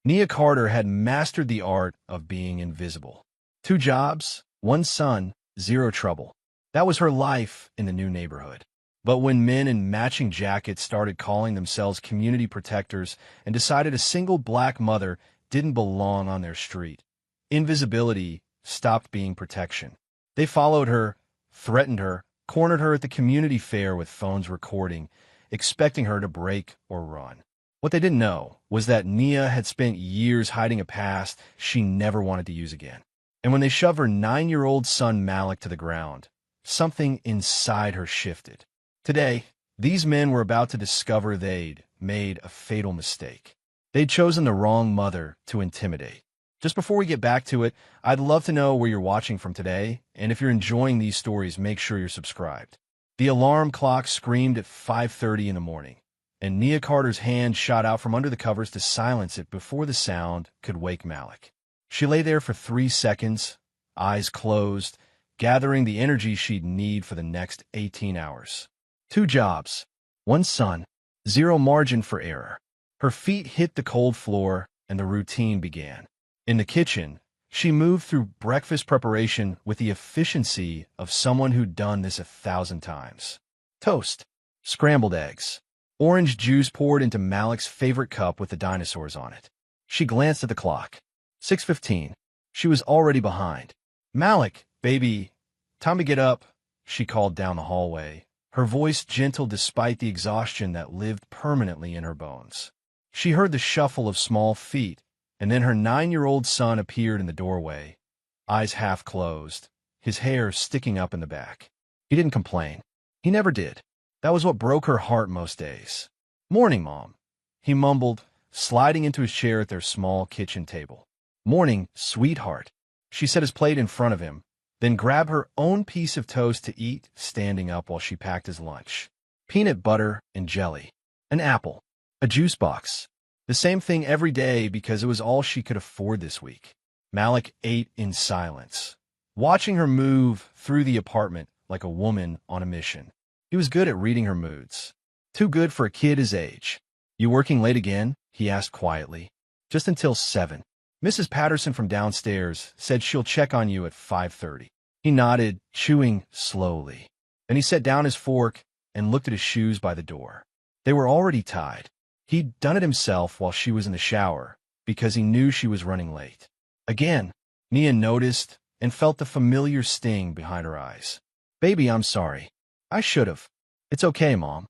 Nia Carter had mastered the art of being invisible. 2 jobs, 1 son, 0 trouble. That was her life in the new neighborhood. But when men in matching jackets started calling themselves community protectors and decided a single black mother didn't belong on their street, invisibility stopped being protection. They followed her, threatened her, cornered her at the community fair with phones recording, expecting her to break or run. What they didn't know was that Nia had spent years hiding a past she never wanted to use again. And when they shoved her 9-year-old son Malik to the ground, something inside her shifted. Today, these men were about to discover they'd made a fatal mistake. They'd chosen the wrong mother to intimidate. Just before we get back to it, I'd love to know where you're watching from today, and if you're enjoying these stories, make sure you're subscribed. The alarm clock screamed at 5:30 in the morning, and Nia Carter's hand shot out from under the covers to silence it before the sound could wake Malik. She lay there for 3 seconds, eyes closed, gathering the energy she'd need for the next 18 hours. 2 jobs, 1 son, 0 margin for error. Her feet hit the cold floor, and the routine began. In the kitchen, she moved through breakfast preparation with the efficiency of someone who'd done this 1,000 times. Toast, scrambled eggs, orange juice poured into Malik's favorite cup with the dinosaurs on it. She glanced at the clock. 6:15. She was already behind. "Malik, baby, time to get up," she called down the hallway, her voice gentle despite the exhaustion that lived permanently in her bones. She heard the shuffle of small feet, and then her 9-year-old son appeared in the doorway, eyes half closed, his hair sticking up in the back. He didn't complain. He never did. That was what broke her heart most days. "Morning, Mom," he mumbled, sliding into his chair at their small kitchen table. "Morning, sweetheart," she set his plate in front of him, then grabbed her own piece of toast to eat, standing up while she packed his lunch. Peanut butter and jelly, an apple, a juice box. The same thing every day because it was all she could afford this week. Malik ate in silence, watching her move through the apartment like a woman on a mission. He was good at reading her moods. Too good for a kid his age. "You working late again?" he asked quietly. "Just until 7. Mrs. Patterson from downstairs said she'll check on you at 5:30. He nodded, chewing slowly. Then he set down his fork and looked at his shoes by the door. They were already tied. He'd done it himself while she was in the shower because he knew she was running late. Again, Nia noticed and felt the familiar sting behind her eyes. "Baby, I'm sorry. I should've." "It's okay, Mom."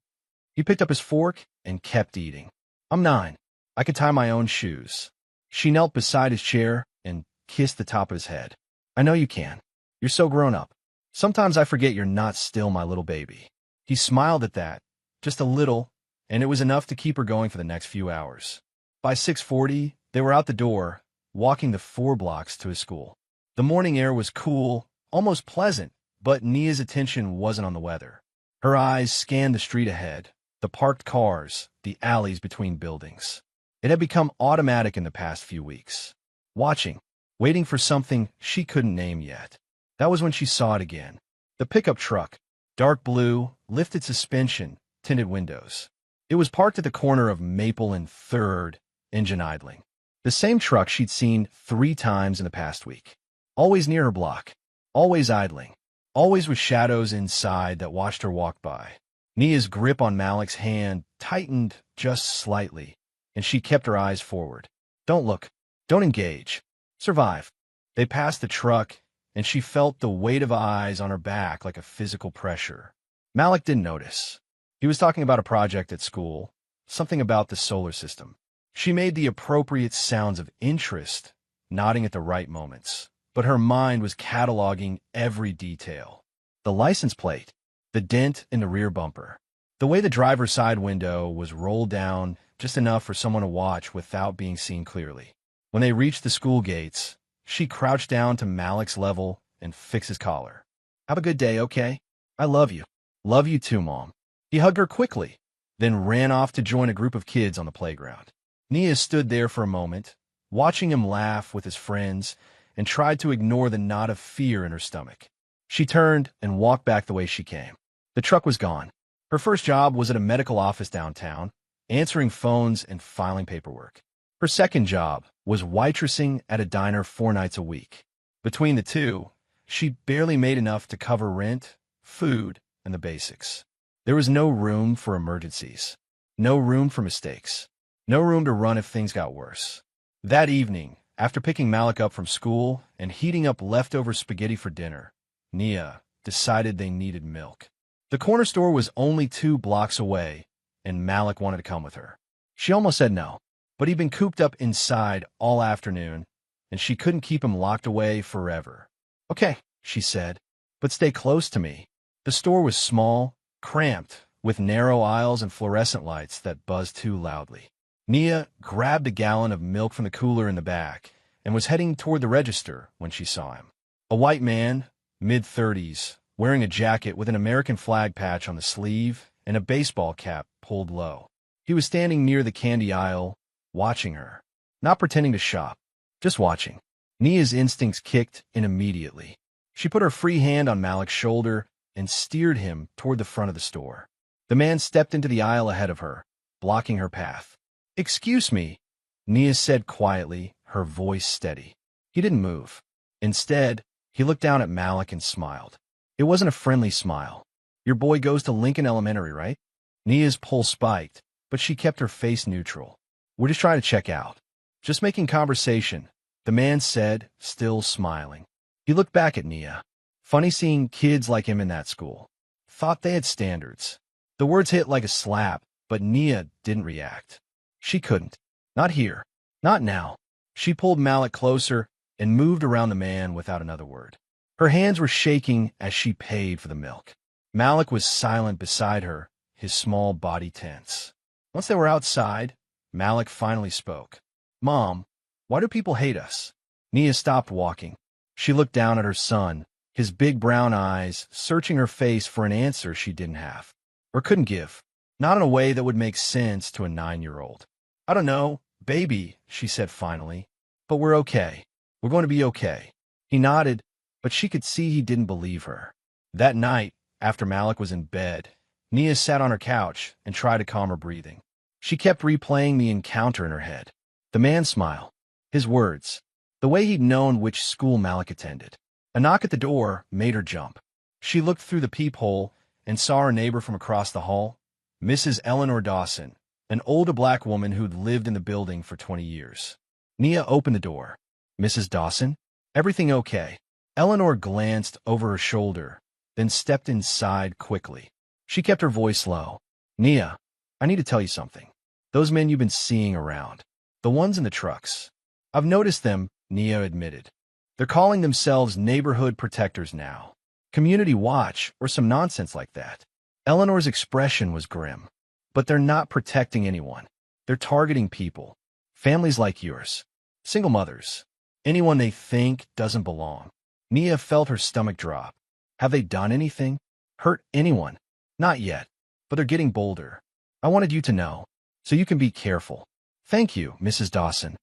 He picked up his fork and kept eating. "I'm 9. I can tie my own shoes." She knelt beside his chair and kissed the top of his head. "I know you can. You're so grown up. Sometimes I forget you're not still my little baby." He smiled at that, just a little, and it was enough to keep her going for the next few hours. By 6:40, they were out the door, walking the 4 blocks to his school. The morning air was cool, almost pleasant, but Nia's attention wasn't on the weather. Her eyes scanned the street ahead, the parked cars, the alleys between buildings. It had become automatic in the past few weeks. Watching, waiting for something she couldn't name yet. That was when she saw it again. The pickup truck, dark blue, lifted suspension, tinted windows. It was parked at the corner of Maple and 3rd, engine idling. The same truck she'd seen 3 times in the past week. Always near her block. Always idling. Always with shadows inside that watched her walk by. Nia's grip on Malik's hand tightened just slightly, and she kept her eyes forward. Don't look. Don't engage. Survive. They passed the truck, and she felt the weight of eyes on her back like a physical pressure. Malik didn't notice. He was talking about a project at school, something about the solar system. She made the appropriate sounds of interest, nodding at the right moments, but her mind was cataloging every detail. The license plate, the dent in the rear bumper, the way the driver's side window was rolled down just enough for someone to watch without being seen clearly. When they reached the school gates, she crouched down to Malik's level and fixed his collar. "Have a good day, okay? I love you." "Love you too, Mom." He hugged her quickly, then ran off to join a group of kids on the playground. Nia stood there for a moment, watching him laugh with his friends, and tried to ignore the knot of fear in her stomach. She turned and walked back the way she came. The truck was gone. Her first job was at a medical office downtown, answering phones and filing paperwork. Her second job was waitressing at a diner 4 nights a week. Between the two, she barely made enough to cover rent, food, and the basics. There was no room for emergencies, no room for mistakes, no room to run if things got worse. That evening, after picking Malik up from school and heating up leftover spaghetti for dinner, Nia decided they needed milk. The corner store was only 2 blocks away, and Malik wanted to come with her. She almost said no, but he'd been cooped up inside all afternoon, and she couldn't keep him locked away forever. "Okay," she said, "but stay close to me." The store was small, cramped, with narrow aisles and fluorescent lights that buzzed too loudly. Nia grabbed a gallon of milk from the cooler in the back and was heading toward the register when she saw him. A white man, mid-30s, wearing a jacket with an American flag patch on the sleeve and a baseball cap pulled low. He was standing near the candy aisle, watching her. Not pretending to shop, just watching. Nia's instincts kicked in immediately. She put her free hand on Malik's shoulder and steered him toward the front of the store. The man stepped into the aisle ahead of her, blocking her path. "Excuse me," Nia said quietly, her voice steady. He didn't move. Instead, he looked down at Malik and smiled. It wasn't a friendly smile. "Your boy goes to Lincoln Elementary, right?" Nia's pulse spiked, but she kept her face neutral. "We're just trying to check out. Just making conversation," the man said, still smiling. He looked back at Nia. Funny seeing kids like him in that school. Thought they had standards. The words hit like a slap, but Nia didn't react. She couldn't. Not here. Not now. She pulled Malik closer and moved around the man without another word. Her hands were shaking as she paid for the milk. Malik was silent beside her, his small body tense. Once they were outside, Malik finally spoke. "Mom, why do people hate us?" Nia stopped walking. She looked down at her son, his big brown eyes searching her face for an answer she didn't have, or couldn't give, not in a way that would make sense to a 9-year-old. "I don't know, baby," she said finally, "but we're okay. We're going to be okay." He nodded, but she could see he didn't believe her. That night, after Malik was in bed, Nia sat on her couch and tried to calm her breathing. She kept replaying the encounter in her head. The man's smile, his words, the way he'd known which school Malik attended. A knock at the door made her jump. She looked through the peephole and saw her neighbor from across the hall, Mrs. Eleanor Dawson, an older black woman who'd lived in the building for 20 years. Nia opened the door. "Mrs. Dawson? Everything okay?" Eleanor glanced over her shoulder, then stepped inside quickly. She kept her voice low. "Nia, I need to tell you something. Those men you've been seeing around, the ones in the trucks. I've noticed them," Nia admitted. "They're calling themselves neighborhood protectors now. Community watch or some nonsense like that." Eleanor's expression was grim. "But they're not protecting anyone. They're targeting people. Families like yours. Single mothers. Anyone they think doesn't belong." Nia felt her stomach drop. Have they done anything? Hurt anyone? Not yet, but they're getting bolder. I wanted you to know, so you can be careful. "Thank you, Mrs. Dawson."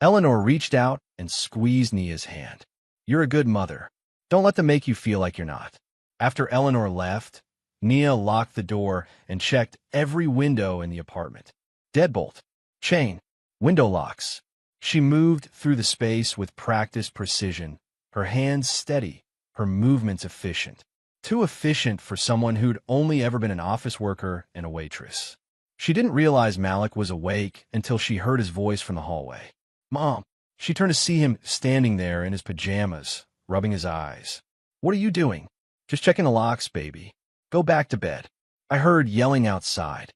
Eleanor reached out and squeezed Nia's hand. "You're a good mother. Don't let them make you feel like you're not." After Eleanor left, Nia locked the door and checked every window in the apartment. Deadbolt, chain, window locks. She moved through the space with practiced precision, her hands steady, her movements efficient. Too efficient for someone who'd only ever been an office worker and a waitress. She didn't realize Malik was awake until she heard his voice from the hallway. "Mom." She turned to see him standing there in his pajamas, rubbing his eyes. "What are you doing?" "Just checking the locks, baby. Go back to bed." I heard yelling outside.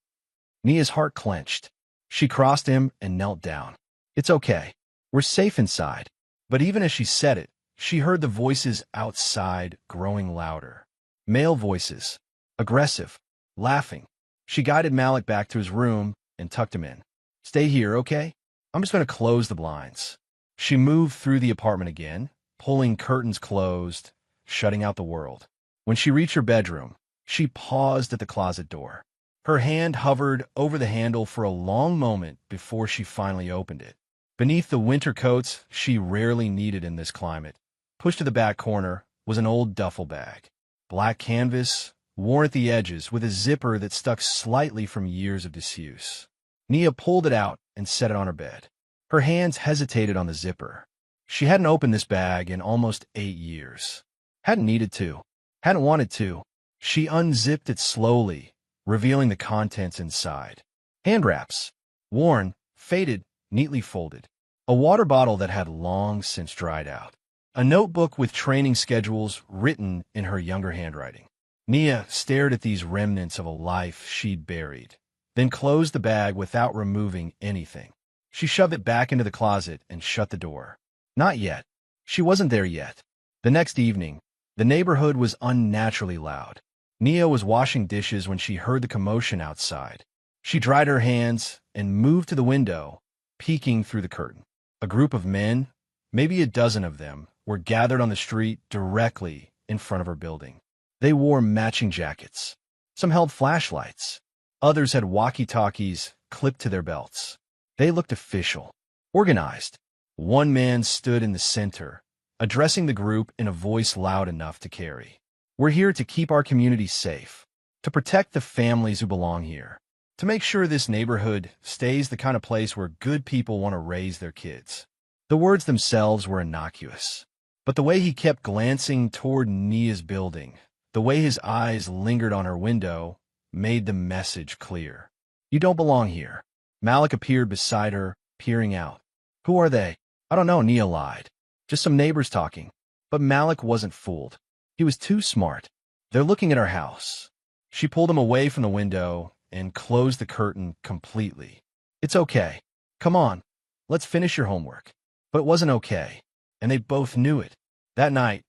Nia's heart clenched. She crossed him and knelt down. "It's okay. We're safe inside." But even as she said it, she heard the voices outside growing louder. Male voices, aggressive, laughing. She guided Malik back to his room and tucked him in. "Stay here, okay? I'm just going to close the blinds." She moved through the apartment again, pulling curtains closed, shutting out the world. When she reached her bedroom, she paused at the closet door. Her hand hovered over the handle for a long moment before she finally opened it. Beneath the winter coats she rarely needed in this climate, pushed to the back corner, was an old duffel bag. Black canvas, worn at the edges with a zipper that stuck slightly from years of disuse. Nia pulled it out and set it on her bed. Her hands hesitated on the zipper. She hadn't opened this bag in almost 8 years. Hadn't needed to. Hadn't wanted to. She unzipped it slowly, revealing the contents inside. Hand wraps. Worn, faded, neatly folded. A water bottle that had long since dried out. A notebook with training schedules written in her younger handwriting. Nia stared at these remnants of a life she'd buried, then closed the bag without removing anything. She shoved it back into the closet and shut the door. Not yet. She wasn't there yet. The next evening, the neighborhood was unnaturally loud. Nia was washing dishes when she heard the commotion outside. She dried her hands and moved to the window, peeking through the curtain. A group of men, maybe a dozen of them, were gathered on the street directly in front of her building. They wore matching jackets. Some held flashlights. Others had walkie-talkies clipped to their belts. They looked official, organized. One man stood in the center, addressing the group in a voice loud enough to carry. We're here to keep our community safe, to protect the families who belong here, to make sure this neighborhood stays the kind of place where good people want to raise their kids. The words themselves were innocuous, but the way he kept glancing toward Nia's building, the way his eyes lingered on her window, made the message clear. You don't belong here. Malik appeared beside her, peering out. Who are they? I don't know, Nia lied. Just some neighbors talking. But Malik wasn't fooled. He was too smart. They're looking at our house. She pulled him away from the window and closed the curtain completely. It's okay. Come on. Let's finish your homework. But it wasn't okay, and they both knew it. That night,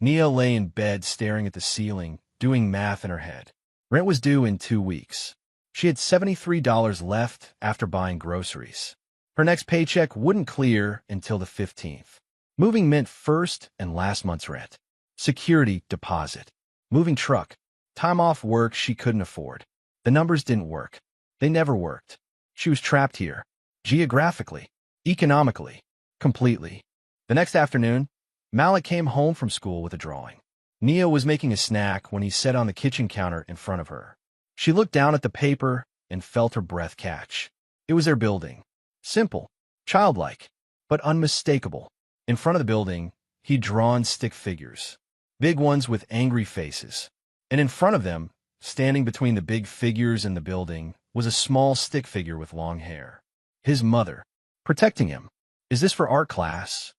Nia lay in bed staring at the ceiling, doing math in her head. Rent was due in 2 weeks. She had $73 left after buying groceries. Her next paycheck wouldn't clear until the 15th. Moving meant first and last month's rent. Security deposit. Moving truck. Time off work she couldn't afford. The numbers didn't work. They never worked. She was trapped here. Geographically. Economically. Completely. The next afternoon, Malik came home from school with a drawing. Nia was making a snack when he sat on the kitchen counter in front of her. She looked down at the paper and felt her breath catch. It was their building. Simple, childlike, but unmistakable. In front of the building, he'd drawn stick figures. Big ones with angry faces. And in front of them, standing between the big figures and the building, was a small stick figure with long hair. His mother, protecting him. Is this for art class?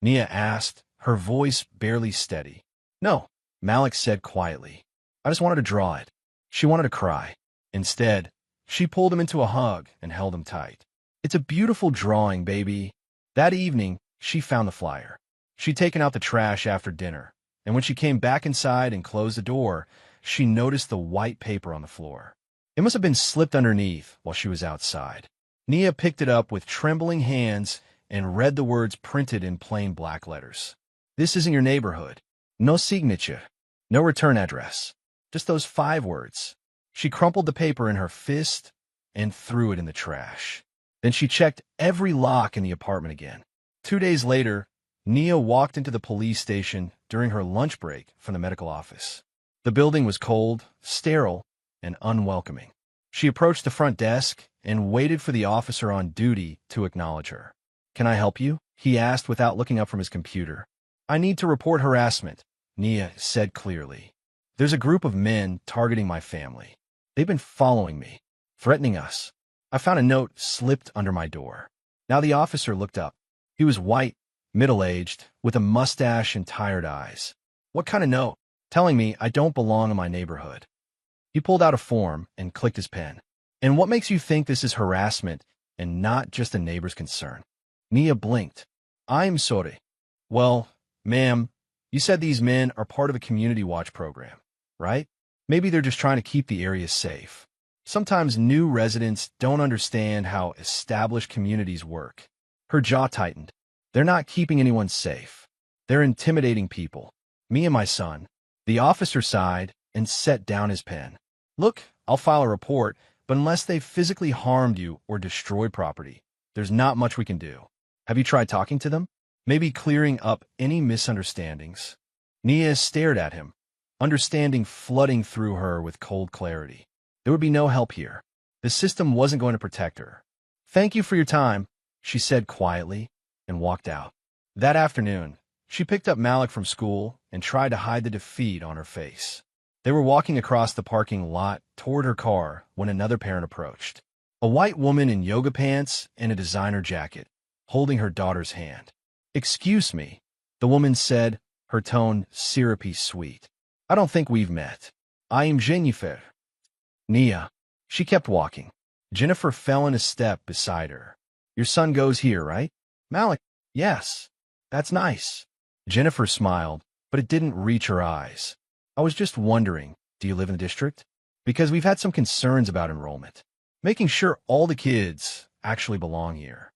Nia asked, her voice barely steady. No, Malik said quietly. I just wanted to draw it. She wanted to cry. Instead, she pulled him into a hug and held him tight. It's a beautiful drawing, baby. That evening, she found the flyer. She'd taken out the trash after dinner, and when she came back inside and closed the door, she noticed the white paper on the floor. It must have been slipped underneath while she was outside. Nia picked it up with trembling hands and read the words printed in plain black letters. This isn't your neighborhood. No signature. No return address. Just those 5 words. She crumpled the paper in her fist and threw it in the trash. Then she checked every lock in the apartment again. 2 days later, Nia walked into the police station during her lunch break from the medical office. The building was cold, sterile, and unwelcoming. She approached the front desk and waited for the officer on duty to acknowledge her. Can I help you? He asked without looking up from his computer. I need to report harassment, Nia said clearly. There's a group of men targeting my family. They've been following me, threatening us. I found a note slipped under my door. Now the officer looked up. He was white, middle-aged, with a mustache and tired eyes. What kind of note? Telling me I don't belong in my neighborhood. He pulled out a form and clicked his pen. And what makes you think this is harassment and not just a neighbor's concern? Nia blinked. I'm sorry. Well, ma'am, you said these men are part of a community watch program, right? Maybe they're just trying to keep the area safe. Sometimes new residents don't understand how established communities work. Her jaw tightened. They're not keeping anyone safe. They're intimidating people. Me and my son. The officer sighed and set down his pen. Look, I'll file a report, but unless they've physically harmed you or destroyed property, there's not much we can do. Have you tried talking to them? Maybe clearing up any misunderstandings? Nia stared at him, understanding flooding through her with cold clarity. There would be no help here. The system wasn't going to protect her. Thank you for your time, she said quietly, and walked out. That afternoon, she picked up Malik from school and tried to hide the defeat on her face. They were walking across the parking lot toward her car when another parent approached. A white woman in yoga pants and a designer jacket, holding her daughter's hand. "Excuse me," the woman said, her tone syrupy sweet. "I don't think we've met. I am Jennifer." "Nia." She kept walking. Jennifer fell in a step beside her. "Your son goes here, right?" "Malik." "Yes. That's nice." Jennifer smiled, but it didn't reach her eyes. "I was just wondering, do you live in the district? Because we've had some concerns about enrollment. Making sure all the kids actually belong here."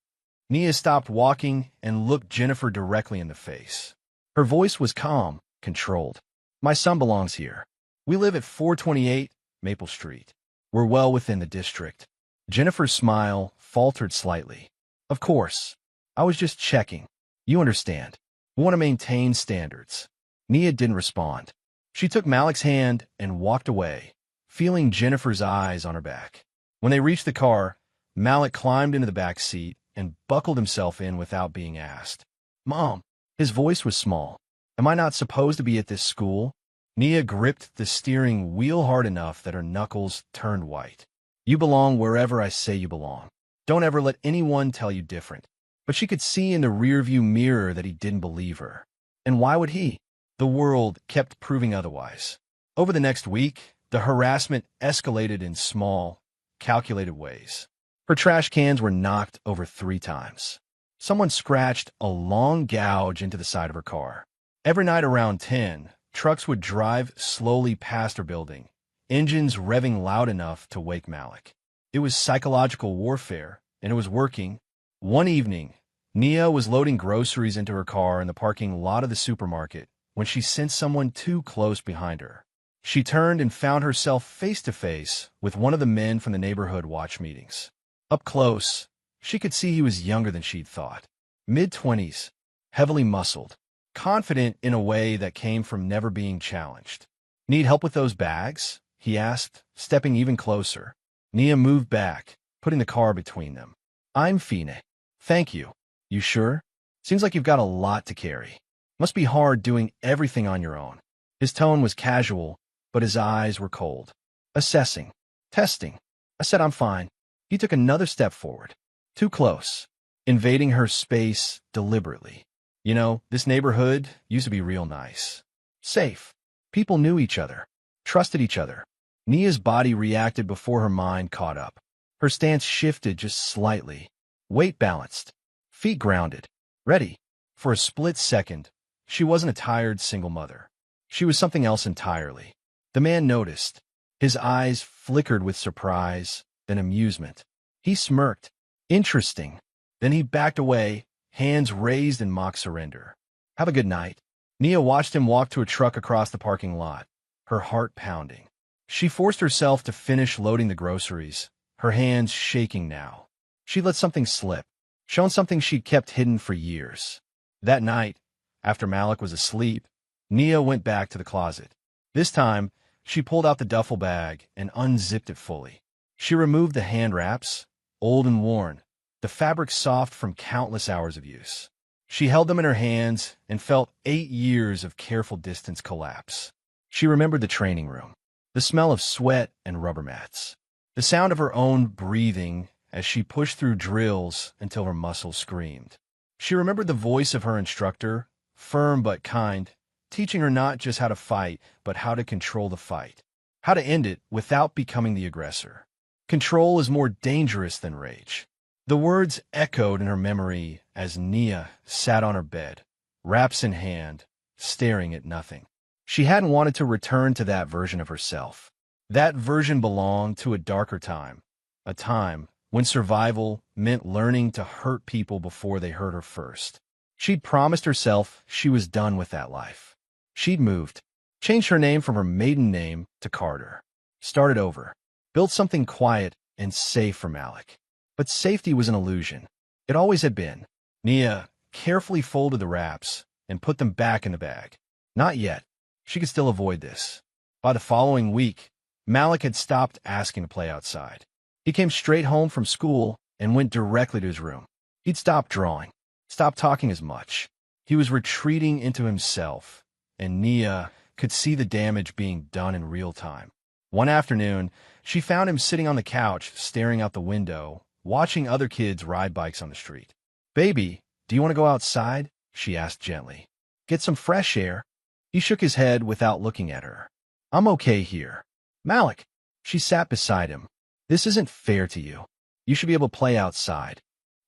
Nia stopped walking and looked Jennifer directly in the face. Her voice was calm, controlled. "My son belongs here. We live at 428 Maple Street. We're well within the district." Jennifer's smile faltered slightly. "Of course. I was just checking. You understand. We want to maintain standards." Nia didn't respond. She took Malik's hand and walked away, feeling Jennifer's eyes on her back. When they reached the car, Malik climbed into the back seat and buckled himself in without being asked. "Mom," his voice was small, "am I not supposed to be at this school?" Nia gripped the steering wheel hard enough that her knuckles turned white. "You belong wherever I say you belong. Don't ever let anyone tell you different." But she could see in the rearview mirror that he didn't believe her. And why would he? The world kept proving otherwise. Over the next week, the harassment escalated in small, calculated ways. Her trash cans were knocked over 3 times. Someone scratched a long gouge into the side of her car. Every night around 10, trucks would drive slowly past her building, engines revving loud enough to wake Malik. It was psychological warfare, and it was working. One evening, Nia was loading groceries into her car in the parking lot of the supermarket when she sensed someone too close behind her. She turned and found herself face to face with one of the men from the neighborhood watch meetings. Up close, she could see he was younger than she'd thought. Mid-20s, heavily muscled, confident in a way that came from never being challenged. "Need help with those bags?" he asked, stepping even closer. Nia moved back, putting the car between them. "I'm Fine. Thank you." "You sure? Seems like you've got a lot to carry. Must be hard doing everything on your own." His tone was casual, but his eyes were cold. "Assessing. Testing." I said I'm fine. He took another step forward. Too close. Invading her space deliberately. "You know, this neighborhood used to be real nice. Safe. People knew each other. Trusted each other." Nia's body reacted before her mind caught up. Her stance shifted just slightly. Weight balanced. Feet grounded. Ready. For a split second, she wasn't a tired single mother. She was something else entirely. The man noticed. His eyes flickered with surprise, then amusement. He smirked. "Interesting." Then he backed away, hands raised in mock surrender. "Have a good night." Nia watched him walk to a truck across the parking lot, her heart pounding. She forced herself to finish loading the groceries, her hands shaking now. She let something slip, shown something she'd kept hidden for years. That night, after Malik was asleep, Nia went back to the closet. This time, she pulled out the duffel bag and unzipped it fully. She removed the hand wraps, old and worn, the fabric soft from countless hours of use. She held them in her hands and felt 8 years of careful distance collapse. She remembered the training room, the smell of sweat and rubber mats, the sound of her own breathing as she pushed through drills until her muscles screamed. She remembered the voice of her instructor, firm but kind, teaching her not just how to fight, but how to control the fight, how to end it without becoming the aggressor. Control is more dangerous than rage. The words echoed in her memory as Nia sat on her bed, wraps in hand, staring at nothing. She hadn't wanted to return to that version of herself. That version belonged to a darker time, a time when survival meant learning to hurt people before they hurt her first. She'd promised herself she was done with that life. She'd moved, changed her name from her maiden name to Carter, started over, built something quiet and safe for Malik. But safety was an illusion. It always had been. Nia carefully folded the wraps and put them back in the bag. Not yet. She could still avoid this. By the following week, Malik had stopped asking to play outside. He came straight home from school and went directly to his room. He'd stopped drawing, stopped talking as much. He was retreating into himself, and Nia could see the damage being done in real time. One afternoon, she found him sitting on the couch, staring out the window, watching other kids ride bikes on the street. "Baby, do you want to go outside?" she asked gently. "Get some fresh air." He shook his head without looking at her. "I'm okay here." "Malik," she sat beside him. "This isn't fair to you. You should be able to play outside."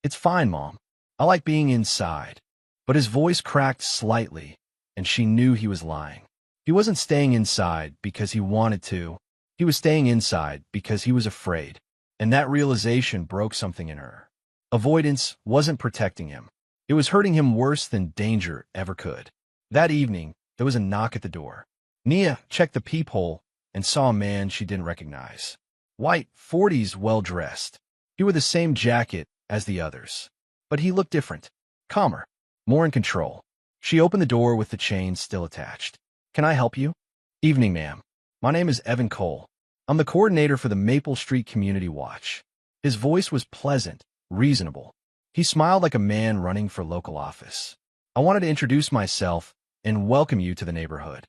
"It's fine, Mom. I like being inside." But his voice cracked slightly, and she knew he was lying. He wasn't staying inside because he wanted to. He was staying inside because he was afraid, and that realization broke something in her. Avoidance wasn't protecting him. It was hurting him worse than danger ever could. That evening, there was a knock at the door. Nia checked the peephole and saw a man she didn't recognize. White, 40s, well-dressed. He wore the same jacket as the others. But he looked different, calmer, more in control. She opened the door with the chain still attached. "Can I help you?" "Evening, ma'am. My name is Evan Cole. I'm the coordinator for the Maple Street Community Watch." His voice was pleasant, reasonable. He smiled like a man running for local office. "I wanted to introduce myself and welcome you to the neighborhood."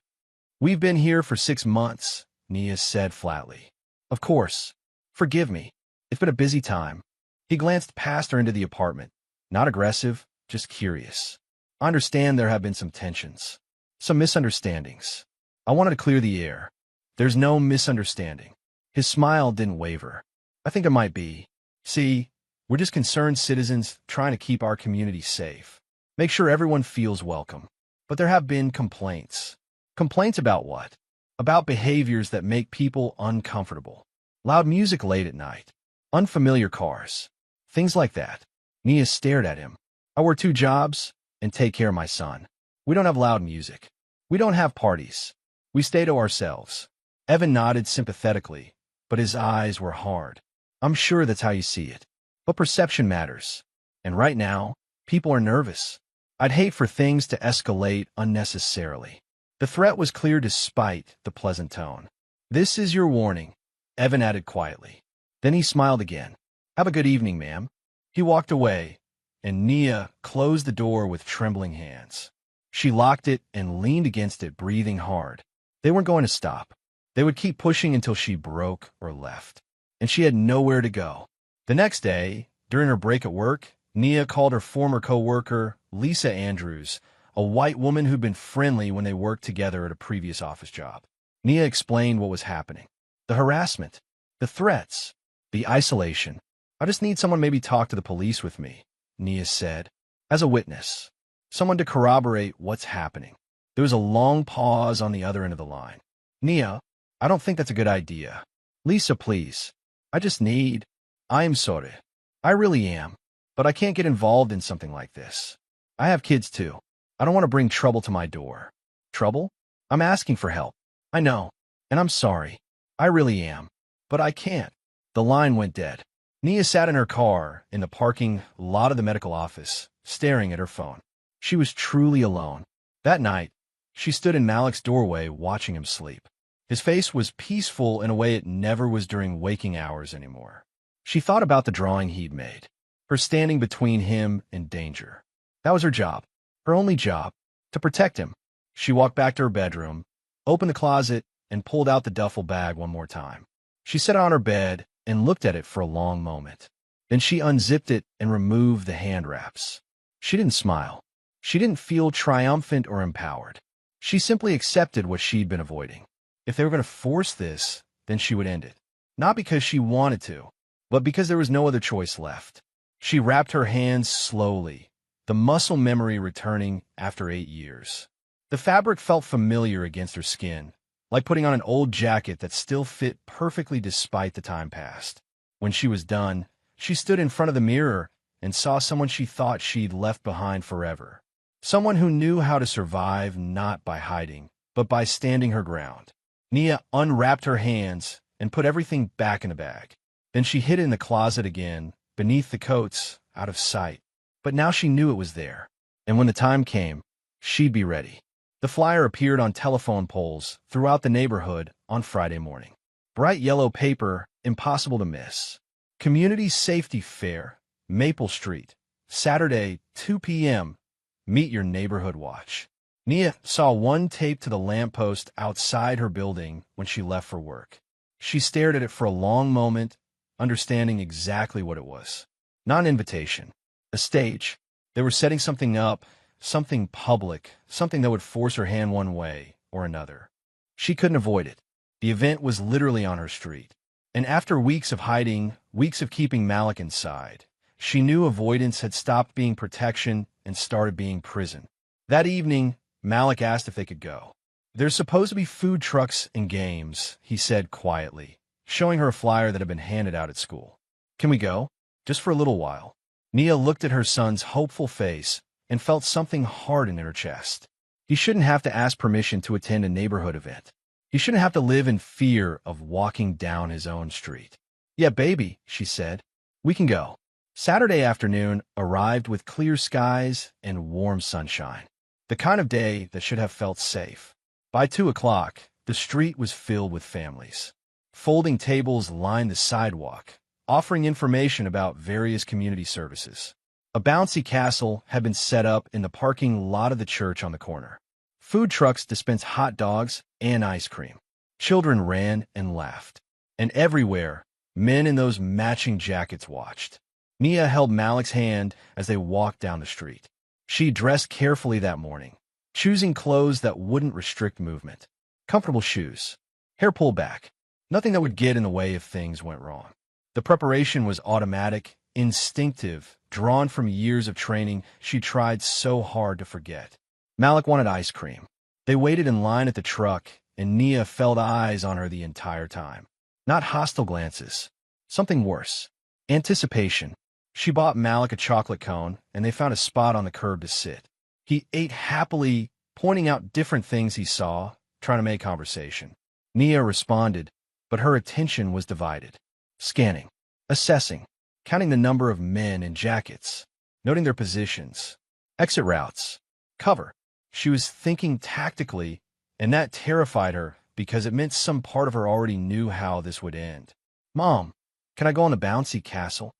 "We've been here for 6 months," Nia said flatly. "Of course. Forgive me. It's been a busy time." He glanced past her into the apartment. Not aggressive, just curious. "I understand there have been some tensions. Some misunderstandings. I wanted to clear the air. There's no misunderstanding." His smile didn't waver. "I think it might be. See, we're just concerned citizens trying to keep our community safe. Make sure everyone feels welcome. But there have been complaints." "Complaints about what?" "About behaviors that make people uncomfortable. Loud music late at night. Unfamiliar cars. Things like that." Nia stared at him. "I work 2 jobs and take care of my son. We don't have loud music. We don't have parties. We stay to ourselves." Evan nodded sympathetically, but his eyes were hard. "I'm sure that's how you see it. But perception matters. And right now, people are nervous. I'd hate for things to escalate unnecessarily." The threat was clear despite the pleasant tone. "This is your warning," Evan added quietly. Then he smiled again. "Have a good evening, ma'am." He walked away, and Nia closed the door with trembling hands. She locked it and leaned against it, breathing hard. They weren't going to stop. They would keep pushing until she broke or left. And she had nowhere to go. The next day, during her break at work, Nia called her former co-worker, Lisa Andrews, a white woman who'd been friendly when they worked together at a previous office job. Nia explained what was happening. The harassment, the threats, the isolation. "I just need someone maybe talk to the police with me," Nia said, "as a witness. Someone to corroborate what's happening." There was a long pause on the other end of the line. "Nia, I don't think that's a good idea." "Lisa, please. I just need—" "I'm sorry. I really am. But I can't get involved in something like this. I have kids too. I don't want to bring trouble to my door." "Trouble? I'm asking for help." "I know. And I'm sorry. I really am. But I can't." The line went dead. Nia sat in her car in the parking lot of the medical office, staring at her phone. She was truly alone. That night, she stood in Malik's doorway watching him sleep. His face was peaceful in a way it never was during waking hours anymore. She thought about the drawing he'd made, her standing between him and danger. That was her job, her only job, to protect him. She walked back to her bedroom, opened the closet, and pulled out the duffel bag one more time. She sat on her bed and looked at it for a long moment. Then she unzipped it and removed the hand wraps. She didn't smile. She didn't feel triumphant or empowered. She simply accepted what she'd been avoiding. If they were going to force this, then she would end it. Not because she wanted to, but because there was no other choice left. She wrapped her hands slowly, the muscle memory returning after 8 years. The fabric felt familiar against her skin, like putting on an old jacket that still fit perfectly despite the time past. When she was done, she stood in front of the mirror and saw someone she thought she'd left behind forever. Someone who knew how to survive not by hiding, but by standing her ground. Nia unwrapped her hands and put everything back in the bag. Then she hid it in the closet again, beneath the coats, out of sight. But now she knew it was there, and when the time came, she'd be ready. The flyer appeared on telephone poles throughout the neighborhood on Friday morning. Bright yellow paper, impossible to miss. Community Safety Fair, Maple Street, Saturday, 2 p.m. Meet your neighborhood watch. Nia saw one taped to the lamppost outside her building when she left for work. She stared at it for a long moment, understanding exactly what it was. Not an invitation. A stage. They were setting something up, something public, something that would force her hand one way or another. She couldn't avoid it. The event was literally on her street. And after weeks of hiding, weeks of keeping Malik inside, she knew avoidance had stopped being protection and started being prison. That evening, Malik asked if they could go. "There's supposed to be food trucks and games," he said quietly, showing her a flyer that had been handed out at school. "Can we go? Just for a little while." Nia looked at her son's hopeful face and felt something harden in her chest. He shouldn't have to ask permission to attend a neighborhood event. He shouldn't have to live in fear of walking down his own street. "Yeah, baby," she said. "We can go." Saturday afternoon arrived with clear skies and warm sunshine. The kind of day that should have felt safe. By 2 o'clock, the street was filled with families. Folding tables lined the sidewalk, offering information about various community services. A bouncy castle had been set up in the parking lot of the church on the corner. Food trucks dispensed hot dogs and ice cream. Children ran and laughed. And everywhere, men in those matching jackets watched. Nia held Malik's hand as they walked down the street. She dressed carefully that morning, choosing clothes that wouldn't restrict movement. Comfortable shoes, hair pulled back, nothing that would get in the way if things went wrong. The preparation was automatic, instinctive, drawn from years of training she tried so hard to forget. Malik wanted ice cream. They waited in line at the truck, and Nia felt eyes on her the entire time. Not hostile glances. Something worse. Anticipation. She bought Malik a chocolate cone, and they found a spot on the curb to sit. He ate happily, pointing out different things he saw, trying to make conversation. Nia responded, but her attention was divided. Scanning, assessing, counting the number of men in jackets, noting their positions, exit routes, cover. She was thinking tactically, and that terrified her because it meant some part of her already knew how this would end. "Mom, can I go on the bouncy castle?"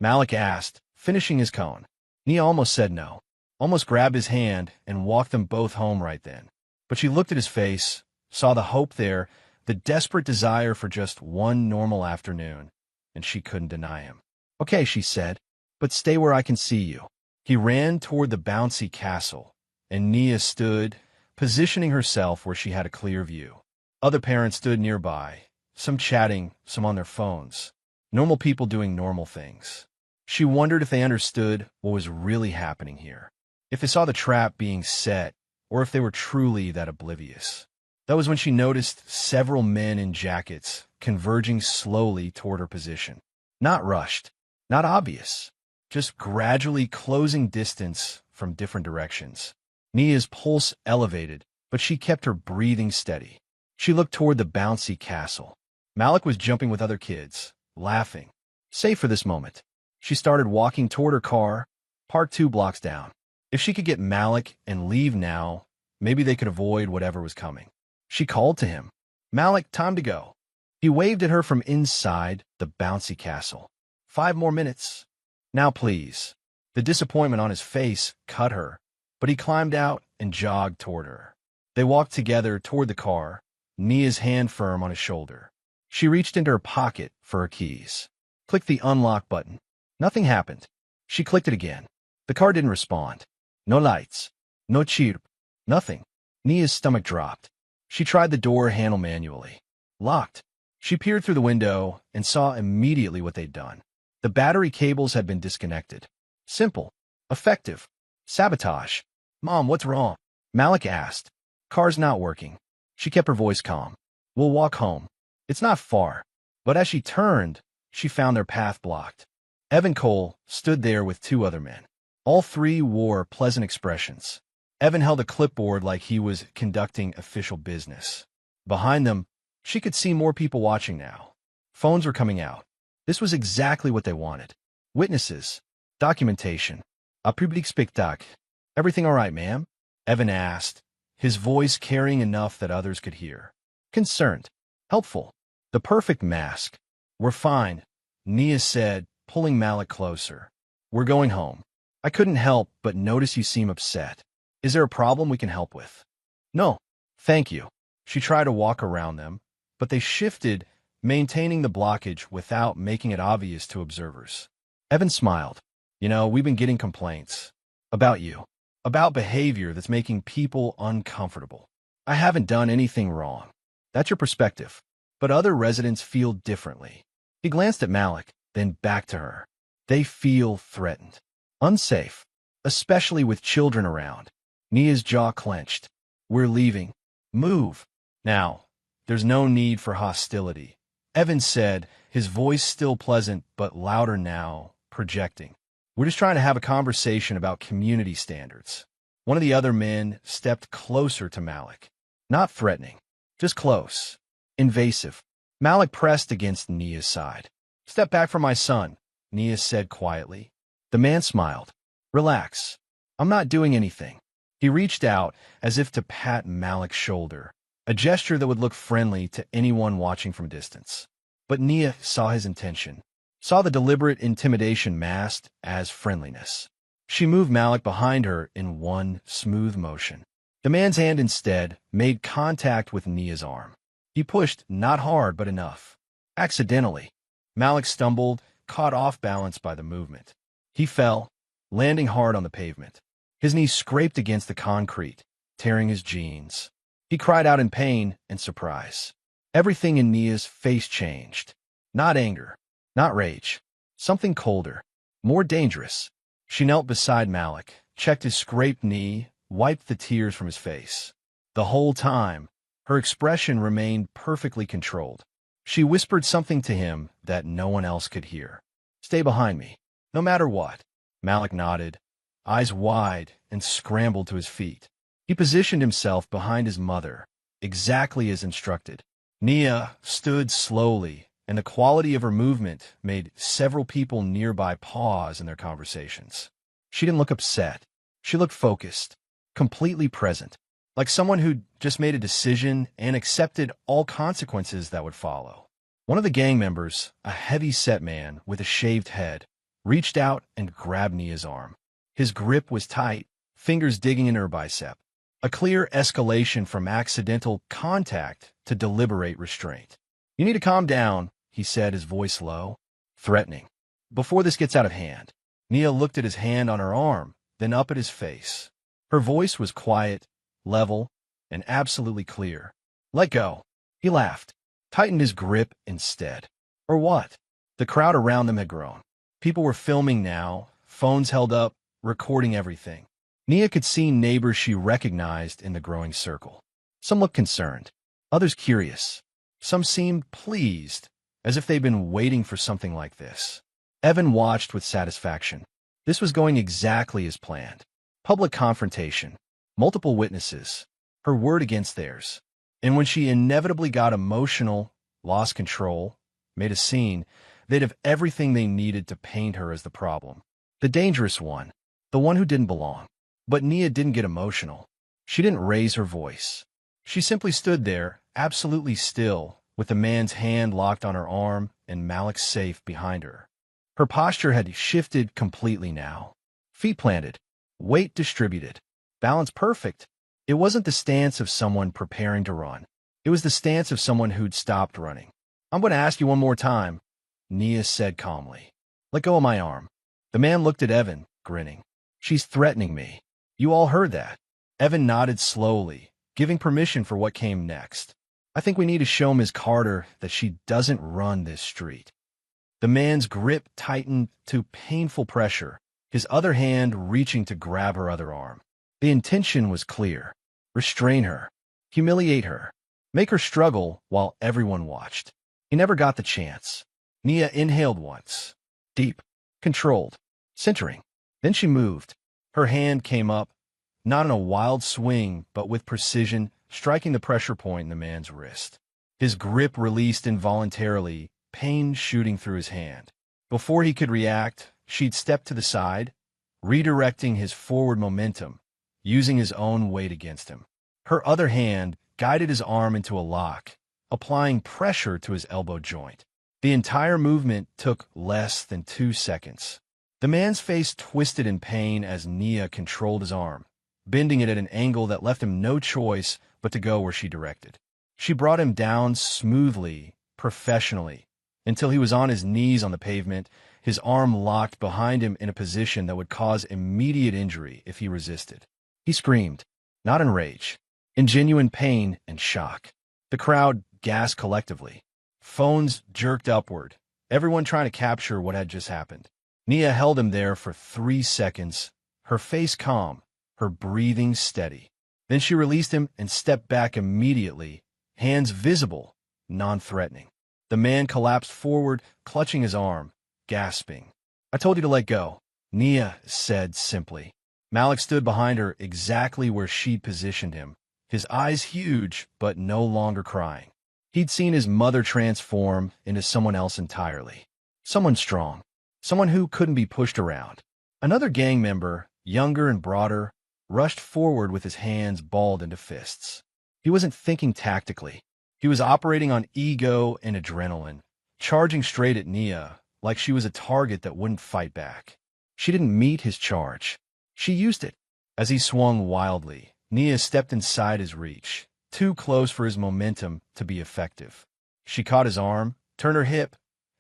Malik asked, finishing his cone. Nia almost said no, almost grabbed his hand and walked them both home right then. But she looked at his face, saw the hope there, the desperate desire for just one normal afternoon, and she couldn't deny him. "Okay," she said, "but stay where I can see you." He ran toward the bouncy castle, and Nia stood, positioning herself where she had a clear view. Other parents stood nearby, some chatting, some on their phones. Normal people doing normal things. She wondered if they understood what was really happening here, if they saw the trap being set, or if they were truly that oblivious. That was when she noticed several men in jackets converging slowly toward her position. Not rushed, not obvious, just gradually closing distance from different directions. Nia's pulse elevated, but she kept her breathing steady. She looked toward the bouncy castle. Malik was jumping with other kids, laughing. Safe for this moment. She started walking toward her car, parked 2 blocks down. If she could get Malik and leave now, maybe they could avoid whatever was coming. She called to him. "Malik, time to go." He waved at her from inside the bouncy castle. 5 more minutes. "Now, please." The disappointment on his face cut her, but he climbed out and jogged toward her. They walked together toward the car, Nia's hand firm on his shoulder. She reached into her pocket for her keys. Clicked the unlock button. Nothing happened. She clicked it again. The car didn't respond. No lights. No chirp. Nothing. Nia's stomach dropped. She tried the door handle manually. Locked. She peered through the window and saw immediately what they'd done. The battery cables had been disconnected. Simple. Effective. Sabotage. "Mom, what's wrong?" Malik asked. "Car's not working." She kept her voice calm. "We'll walk home. It's not far." But as she turned, she found their path blocked. Evan Cole stood there with 2 other men. All 3 wore pleasant expressions. Evan held a clipboard like he was conducting official business. Behind them, she could see more people watching now. Phones were coming out. This was exactly what they wanted. Witnesses. Documentation. A public spectacle. "Everything all right, ma'am?" Evan asked, his voice carrying enough that others could hear. Concerned. Helpful. The perfect mask. "We're fine," Nia said, pulling Malik closer. "We're going home." I couldn't help but notice you seem upset. Is there a problem we can help with? No, thank you. She tried to walk around them, but they shifted, maintaining the blockage without making it obvious to observers. Evan smiled. We've been getting complaints. About you. About behavior that's making people uncomfortable. I haven't done anything wrong. That's your perspective. But other residents feel differently. He glanced at Malik, then back to her. They feel threatened. Unsafe. Especially with children around. Nia's jaw clenched. We're leaving. Move. Now. There's no need for hostility. Evan said, his voice still pleasant but louder now, projecting. We're just trying to have a conversation about community standards. One of the other men stepped closer to Malik. Not threatening. Just close. Invasive. Malik pressed against Nia's side. Step back from my son, Nia said quietly. The man smiled. Relax. I'm not doing anything. He reached out as if to pat Malik's shoulder, a gesture that would look friendly to anyone watching from distance. But Nia saw his intention, saw the deliberate intimidation masked as friendliness. She moved Malik behind her in one smooth motion. The man's hand instead made contact with Nia's arm. He pushed, not hard but enough. Accidentally. Malik stumbled, caught off balance by the movement. He fell, landing hard on the pavement. His knees scraped against the concrete, tearing his jeans. He cried out in pain and surprise. Everything in Nia's face changed. Not anger, not rage. Something colder, more dangerous. She knelt beside Malik, checked his scraped knee, wiped the tears from his face. The whole time, her expression remained perfectly controlled. She whispered something to him that no one else could hear. Stay behind me, no matter what. Malik nodded, eyes wide, and scrambled to his feet. He positioned himself behind his mother, exactly as instructed. Nia stood slowly, and the quality of her movement made several people nearby pause in their conversations. She didn't look upset. She looked focused, completely present, like someone who'd just made a decision and accepted all consequences that would follow. One of the gang members, a heavy-set man with a shaved head, reached out and grabbed Nia's arm. His grip was tight, fingers digging in her bicep. A clear escalation from accidental contact to deliberate restraint. You need to calm down, he said, his voice low, threatening. Before this gets out of hand. Nia looked at his hand on her arm, then up at his face. Her voice was quiet, level, and absolutely clear. Let go. He laughed, tightened his grip instead. Or what? The crowd around them had grown. People were filming now, phones held up, recording everything. Nia could see neighbors she recognized in the growing circle. Some looked concerned, others curious. Some seemed pleased, as if they'd been waiting for something like this. Evan watched with satisfaction. This was going exactly as planned. Public confrontation, multiple witnesses, her word against theirs. And when she inevitably got emotional, lost control, made a scene, they'd have everything they needed to paint her as the problem. The dangerous one, the one who didn't belong. But Nia didn't get emotional. She didn't raise her voice. She simply stood there, absolutely still, with the man's hand locked on her arm and Malik's safe behind her. Her posture had shifted completely now. Feet planted, weight distributed, balance perfect. It wasn't the stance of someone preparing to run. It was the stance of someone who'd stopped running. I'm going to ask you one more time, Nia said calmly. Let go of my arm. The man looked at Evan, grinning. She's threatening me. You all heard that. Evan nodded slowly, giving permission for what came next. I think we need to show Ms. Carter that she doesn't run this street. The man's grip tightened to painful pressure, his other hand reaching to grab her other arm. The intention was clear. Restrain her. Humiliate her. Make her struggle while everyone watched. He never got the chance. Nia inhaled once. Deep. Controlled. Centering. Then she moved. Her hand came up, not in a wild swing, but with precision, striking the pressure point in the man's wrist. His grip released involuntarily, pain shooting through his hand. Before he could react, she'd stepped to the side, redirecting his forward momentum, using his own weight against him. Her other hand guided his arm into a lock, applying pressure to his elbow joint. The entire movement took less than 2 seconds. The man's face twisted in pain as Nia controlled his arm, bending it at an angle that left him no choice but to go where she directed. She brought him down smoothly, professionally, until he was on his knees on the pavement, his arm locked behind him in a position that would cause immediate injury if he resisted. He screamed, not in rage, in genuine pain and shock. The crowd gasped collectively. Phones jerked upward, everyone trying to capture what had just happened. Nia held him there for 3 seconds, her face calm, her breathing steady. Then she released him and stepped back immediately, hands visible, non-threatening. The man collapsed forward, clutching his arm, gasping. "I told you to let go," Nia said simply. Malik stood behind her exactly where she'd positioned him, his eyes huge but no longer crying. He'd seen his mother transform into someone else entirely. Someone strong. Someone who couldn't be pushed around. Another gang member, younger and broader, rushed forward with his hands balled into fists. He wasn't thinking tactically. He was operating on ego and adrenaline, charging straight at Nia like she was a target that wouldn't fight back. She didn't meet his charge. She used it. As he swung wildly, Nia stepped inside his reach, too close for his momentum to be effective. She caught his arm, turned her hip,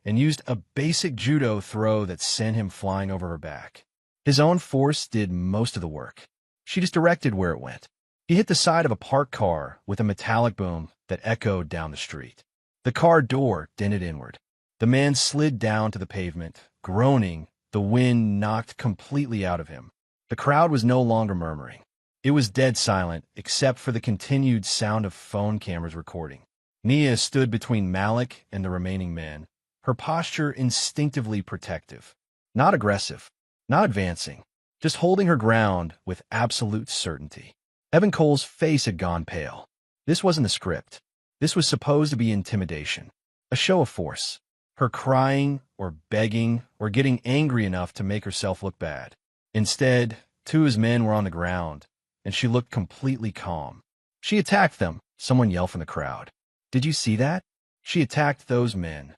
and used a basic judo throw that sent him flying over her back. His own force did most of the work. She just directed where it went. He hit the side of a parked car with a metallic boom that echoed down the street. The car door dented inward. The man slid down to the pavement, groaning, the wind knocked completely out of him. The crowd was no longer murmuring. It was dead silent, except for the continued sound of phone cameras recording. Nia stood between Malik and the remaining men, her posture instinctively protective. Not aggressive, not advancing, just holding her ground with absolute certainty. Evan Cole's face had gone pale. This wasn't a script. This was supposed to be intimidation, a show of force. Her crying or begging or getting angry enough to make herself look bad. Instead, 2 of his men were on the ground, and she looked completely calm. She attacked them, someone yelled from the crowd. "Did you see that?" She attacked those men.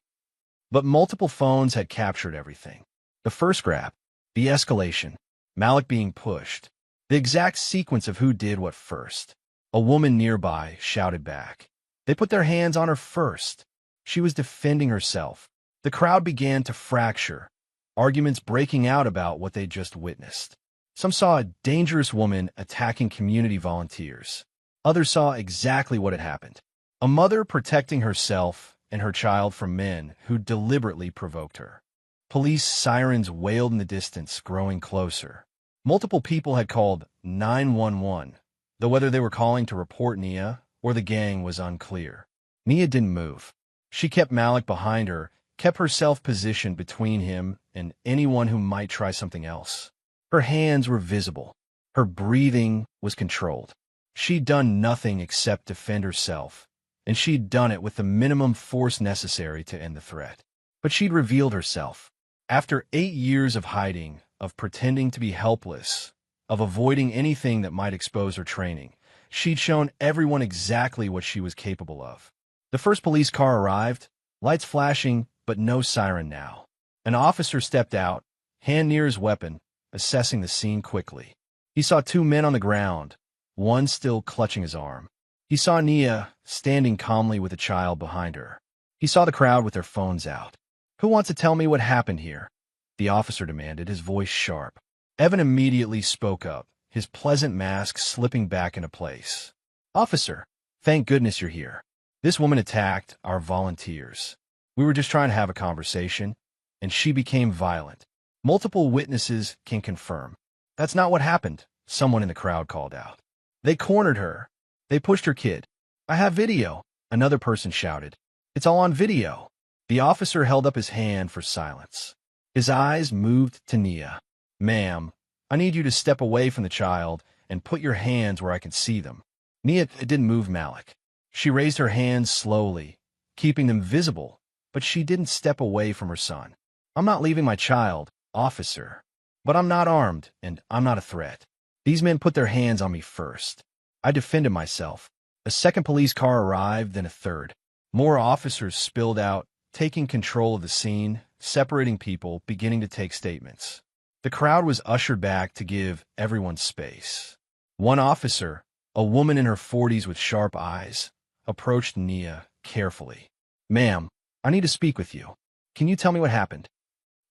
But multiple phones had captured everything. The first grab, the escalation, Malik being pushed, the exact sequence of who did what first. A woman nearby shouted back. They put their hands on her first. She was defending herself. The crowd began to fracture, arguments breaking out about what they just witnessed. Some saw a dangerous woman attacking community volunteers. Others saw exactly what had happened. A mother protecting herself and her child from men who deliberately provoked her. Police sirens wailed in the distance, growing closer. Multiple people had called 911, though whether they were calling to report Nia or the gang was unclear. Nia didn't move. She kept Malik behind her, kept herself positioned between him and anyone who might try something else. Her hands were visible. Her breathing was controlled. She'd done nothing except defend herself, and she'd done it with the minimum force necessary to end the threat. But she'd revealed herself. After 8 years of hiding, of pretending to be helpless, of avoiding anything that might expose her training, she'd shown everyone exactly what she was capable of. The first police car arrived, lights flashing, but no siren now. An officer stepped out, hand near his weapon, assessing the scene quickly. He saw 2 men on the ground, one still clutching his arm. He saw Nia standing calmly with a child behind her. He saw the crowd with their phones out. "Who wants to tell me what happened here?" the officer demanded, his voice sharp. Evan immediately spoke up, his pleasant mask slipping back into place. "Officer, thank goodness you're here. This woman attacked our volunteers. We were just trying to have a conversation, and she became violent. Multiple witnesses can confirm." "That's not what happened," someone in the crowd called out. "They cornered her. They pushed her kid. I have video," another person shouted. "It's all on video." The officer held up his hand for silence. His eyes moved to Nia. "Ma'am, I need you to step away from the child and put your hands where I can see them." Nia didn't move Malik. She raised her hands slowly, keeping them visible, but she didn't step away from her son. "I'm not leaving my child, officer. But I'm not armed, and I'm not a threat. These men put their hands on me first. I defended myself. A second police car arrived, then a third. More officers spilled out, taking control of the scene, separating people, beginning to take statements. The crowd was ushered back to give everyone space. One officer, a woman in her 40s with sharp eyes, approached Nia carefully. "Ma'am, I need to speak with you. Can you tell me what happened?"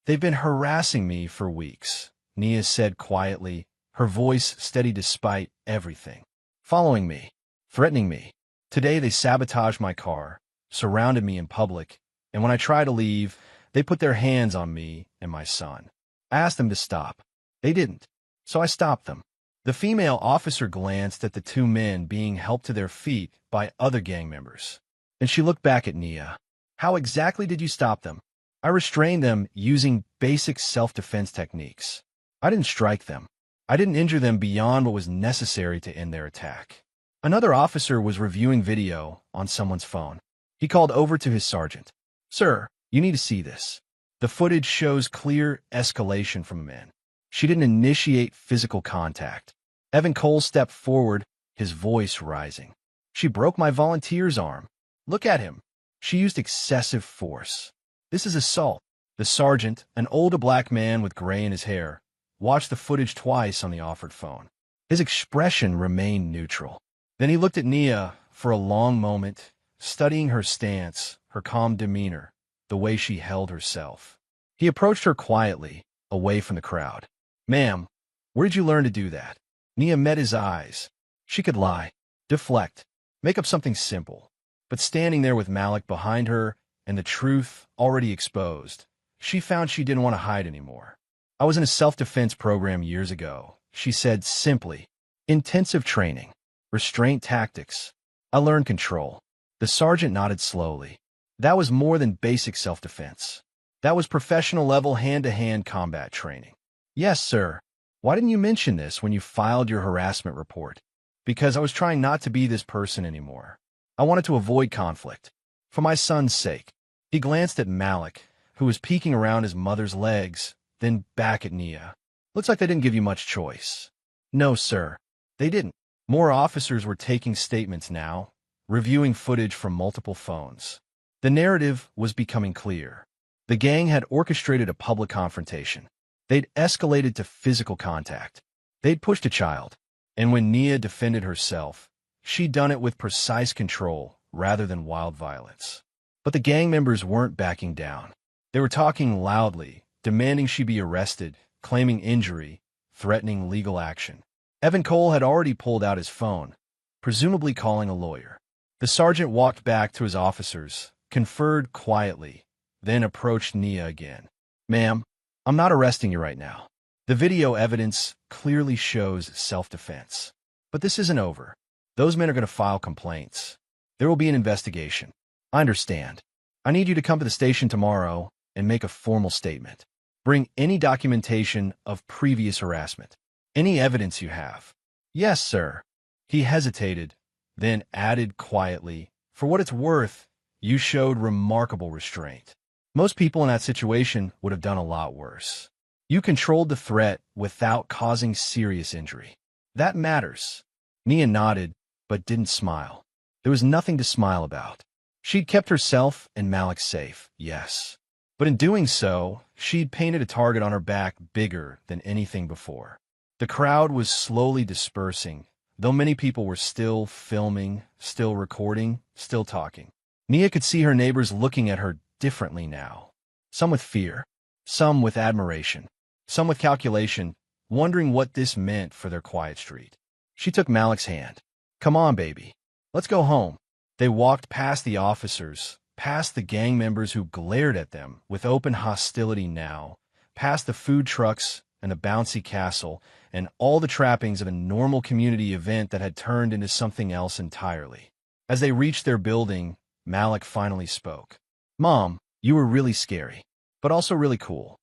"They've been harassing me for weeks," Nia said quietly, her voice steady despite everything. "Following me, threatening me. Today they sabotaged my car, surrounded me in public, and when I tried to leave, they put their hands on me and my son. I asked them to stop. They didn't, so I stopped them." The female officer glanced at the two men being helped to their feet by other gang members. And she looked back at Nia. "How exactly did you stop them?" "I restrained them using basic self-defense techniques. I didn't strike them. I didn't injure them beyond what was necessary to end their attack." Another officer was reviewing video on someone's phone. He called over to his sergeant. "Sir, you need to see this." The footage shows clear escalation from a man. She didn't initiate physical contact. Evan Cole stepped forward, his voice rising. "She broke my volunteer's arm. Look at him. She used excessive force. This is assault." The sergeant, an older black man with gray in his hair, watched the footage twice on the offered phone. His expression remained neutral. Then he looked at Nia for a long moment, studying her stance, her calm demeanor, the way she held herself. He approached her quietly, away from the crowd. "Ma'am, where did you learn to do that?" Nia met his eyes. She could lie, deflect, make up something simple. But standing there with Malik behind her and the truth already exposed, she found she didn't want to hide anymore. "I was in a self-defense program years ago," she said simply. "Intensive training, restraint tactics. I learned control." The sergeant nodded slowly. "That was more than basic self-defense. That was professional-level hand-to-hand combat training." "Yes, sir. Why didn't you mention this when you filed your harassment report?" "Because I was trying not to be this person anymore. I wanted to avoid conflict. For my son's sake." He glanced at Malik, who was peeking around his mother's legs, then back at Nia. "Looks like they didn't give you much choice." "No, sir. They didn't." More officers were taking statements now, reviewing footage from multiple phones. The narrative was becoming clear. The gang had orchestrated a public confrontation. They'd escalated to physical contact. They'd pushed a child. And when Nia defended herself, she'd done it with precise control rather than wild violence. But the gang members weren't backing down. They were talking loudly, demanding she be arrested, claiming injury, threatening legal action. Evan Cole had already pulled out his phone, presumably calling a lawyer. The sergeant walked back to his officers, conferred quietly, then approached Nia again. "Ma'am, I'm not arresting you right now. The video evidence clearly shows self-defense. But this isn't over. Those men are going to file complaints. There will be an investigation. I understand. I need you to come to the station tomorrow and make a formal statement. Bring any documentation of previous harassment. Any evidence you have." "Yes, sir." He hesitated, then added quietly, "For what it's worth, you showed remarkable restraint. Most people in that situation would have done a lot worse. You controlled the threat without causing serious injury. That matters." Nia nodded, but didn't smile. There was nothing to smile about. She'd kept herself and Malik safe, yes. But in doing so, she'd painted a target on her back bigger than anything before. The crowd was slowly dispersing, though many people were still filming, still recording, still talking. Nia could see her neighbors looking at her differently now. Some with fear, some with admiration, some with calculation, wondering what this meant for their quiet street. She took Malik's hand. "Come on, baby. Let's go home." They walked past the officers, past the gang members who glared at them with open hostility now, past the food trucks and the bouncy castle, and all the trappings of a normal community event that had turned into something else entirely. As they reached their building, Malik finally spoke. "Mom, you were really scary, but also really cool."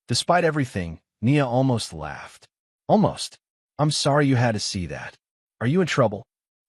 Despite everything, Nia almost laughed. "Almost. I'm sorry you had to see that. Are you in trouble?"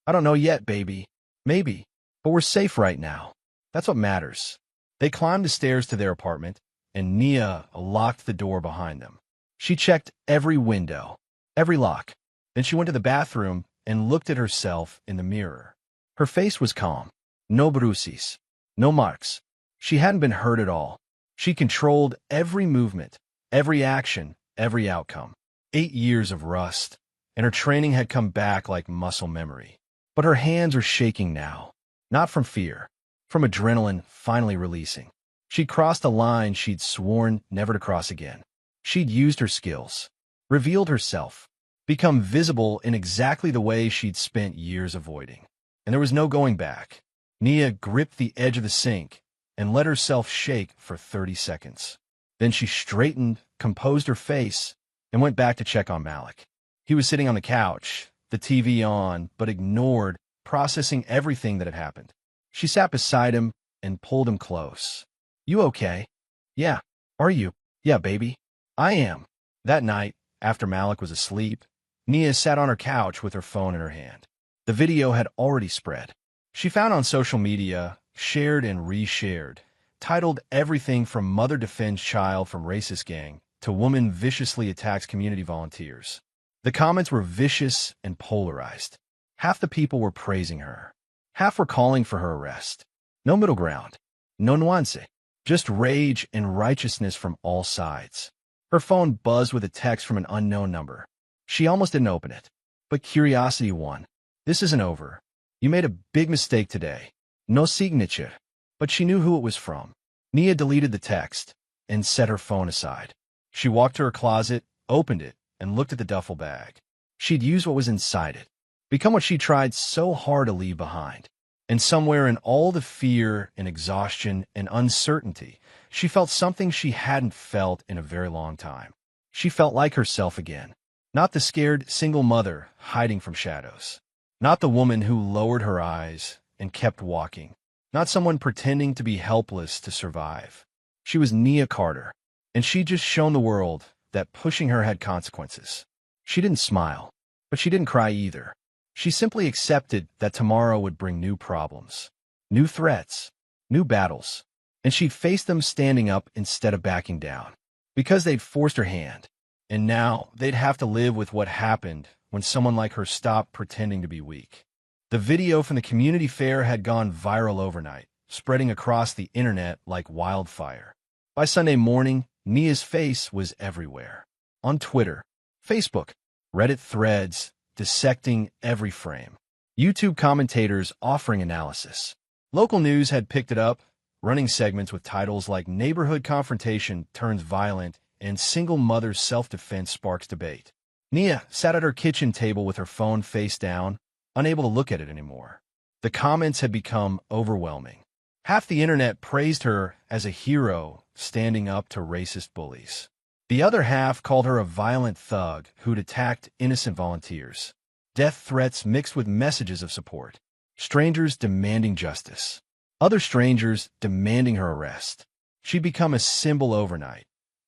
"I don't know yet, baby. Maybe. But we're safe right now. That's what matters." They climbed the stairs to their apartment, and Nia locked the door behind them. She checked every window, every lock. Then she went to the bathroom and looked at herself in the mirror. Her face was calm. No bruises. No marks. She hadn't been hurt at all. She controlled every movement, every action, every outcome. 8 years of rust, and her training had come back like muscle memory. But her hands were shaking now, not from fear, from adrenaline finally releasing. She'd crossed a line she'd sworn never to cross again. She'd used her skills, revealed herself, become visible in exactly the way she'd spent years avoiding. And there was no going back. Nia gripped the edge of the sink and let herself shake for 30 seconds. Then she straightened, composed her face, and went back to check on Malik. He was sitting on the couch, the TV on, but ignored, processing everything that had happened. She sat beside him and pulled him close. "You okay?" "Yeah. Are you?" "Yeah, baby. I am." That night, after Malik was asleep, Nia sat on her couch with her phone in her hand. The video had already spread. She found on social media, shared and reshared, titled everything from mother defends child from racist gang to woman viciously attacks community volunteers. The comments were vicious and polarized. Half the people were praising her. Half were calling for her arrest. No middle ground. No nuance. Just rage and righteousness from all sides. Her phone buzzed with a text from an unknown number. She almost didn't open it. But curiosity won. "This isn't over. You made a big mistake today. No signature." But she knew who it was from. Nia deleted the text and set her phone aside. She walked to her closet, opened it, and looked at the duffel bag. She'd used what was inside it, become what she tried so hard to leave behind. And somewhere in all the fear and exhaustion and uncertainty, she felt something she hadn't felt in a very long time. She felt like herself again. Not the scared single mother hiding from shadows. Not the woman who lowered her eyes and kept walking. Not someone pretending to be helpless to survive. She was Nia Carter, and she'd just shown the world that pushing her had consequences. She didn't smile, but she didn't cry either. She simply accepted that tomorrow would bring new problems, new threats, new battles, and she'd face them standing up instead of backing down. Because they'd forced her hand, and now they'd have to live with what happened when someone like her stopped pretending to be weak. The video from the community fair had gone viral overnight, spreading across the internet like wildfire. By Sunday morning, Nia's face was everywhere. On Twitter, Facebook, Reddit threads, dissecting every frame. YouTube commentators offering analysis. Local news had picked it up, running segments with titles like "Neighborhood Confrontation Turns Violent" and "Single Mother's Self-Defense Sparks Debate." Nia sat at her kitchen table with her phone face down, unable to look at it anymore. The comments had become overwhelming. Half the internet praised her as a hero standing up to racist bullies. The other half called her a violent thug who'd attacked innocent volunteers. Death threats mixed with messages of support. Strangers demanding justice. Other strangers demanding her arrest. She'd become a symbol overnight,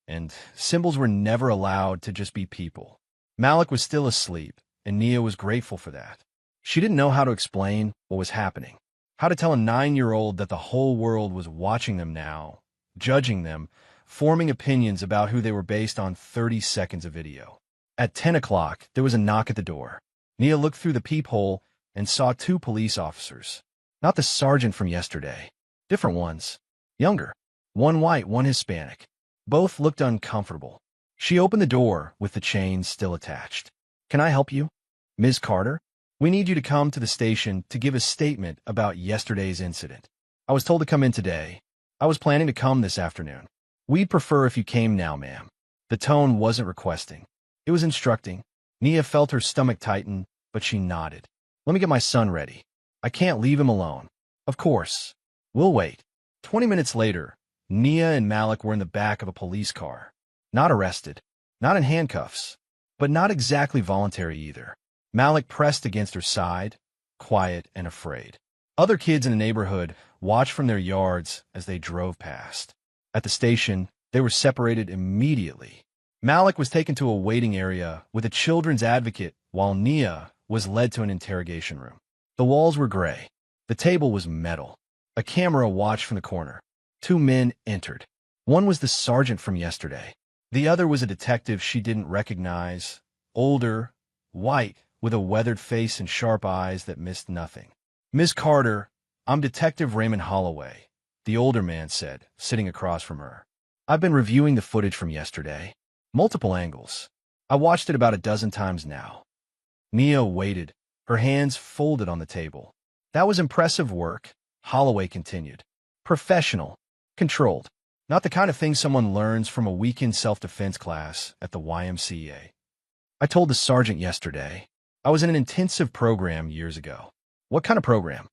and symbols were never allowed to just be people. Malik was still asleep, and Nia was grateful for that. She didn't know how to explain what was happening, how to tell a 9-year-old that the whole world was watching them now, judging them, forming opinions about who they were based on 30 seconds of video. At 10 o'clock, there was a knock at the door. Nia looked through the peephole and saw 2 police officers. Not the sergeant from yesterday. Different ones. Younger. One white, one Hispanic. Both looked uncomfortable. She opened the door with the chains still attached. "Can I help you?" "Ms. Carter, we need you to come to the station to give a statement about yesterday's incident. I was told to come in today. I was planning to come this afternoon. We'd prefer if you came now, ma'am." The tone wasn't requesting. It was instructing. Nia felt her stomach tighten, but she nodded. "Let me get my son ready. I can't leave him alone." "Of course. We'll wait." 20 minutes later, Nia and Malik were in the back of a police car. Not arrested, not in handcuffs, but not exactly voluntary either. Malik pressed against her side, quiet and afraid. Other kids in the neighborhood watched from their yards as they drove past. At the station, they were separated immediately. Malik was taken to a waiting area with a children's advocate, while Nia was led to an interrogation room. The walls were gray. The table was metal. A camera watched from the corner. 2 men entered. One was the sergeant from yesterday. The other was a detective she didn't recognize, older, white, with a weathered face and sharp eyes that missed nothing. "Ms. Carter, I'm Detective Raymond Holloway," the older man said, sitting across from her. "I've been reviewing the footage from yesterday. multiple angles. I watched it about a dozen times now. Nia waited, her hands folded on the table. That was impressive work, Holloway continued. Professional, controlled. Not the kind of thing someone learns from a weekend self-defense class at the YMCA. I told the sergeant yesterday. I was in an intensive program years ago. What kind of program?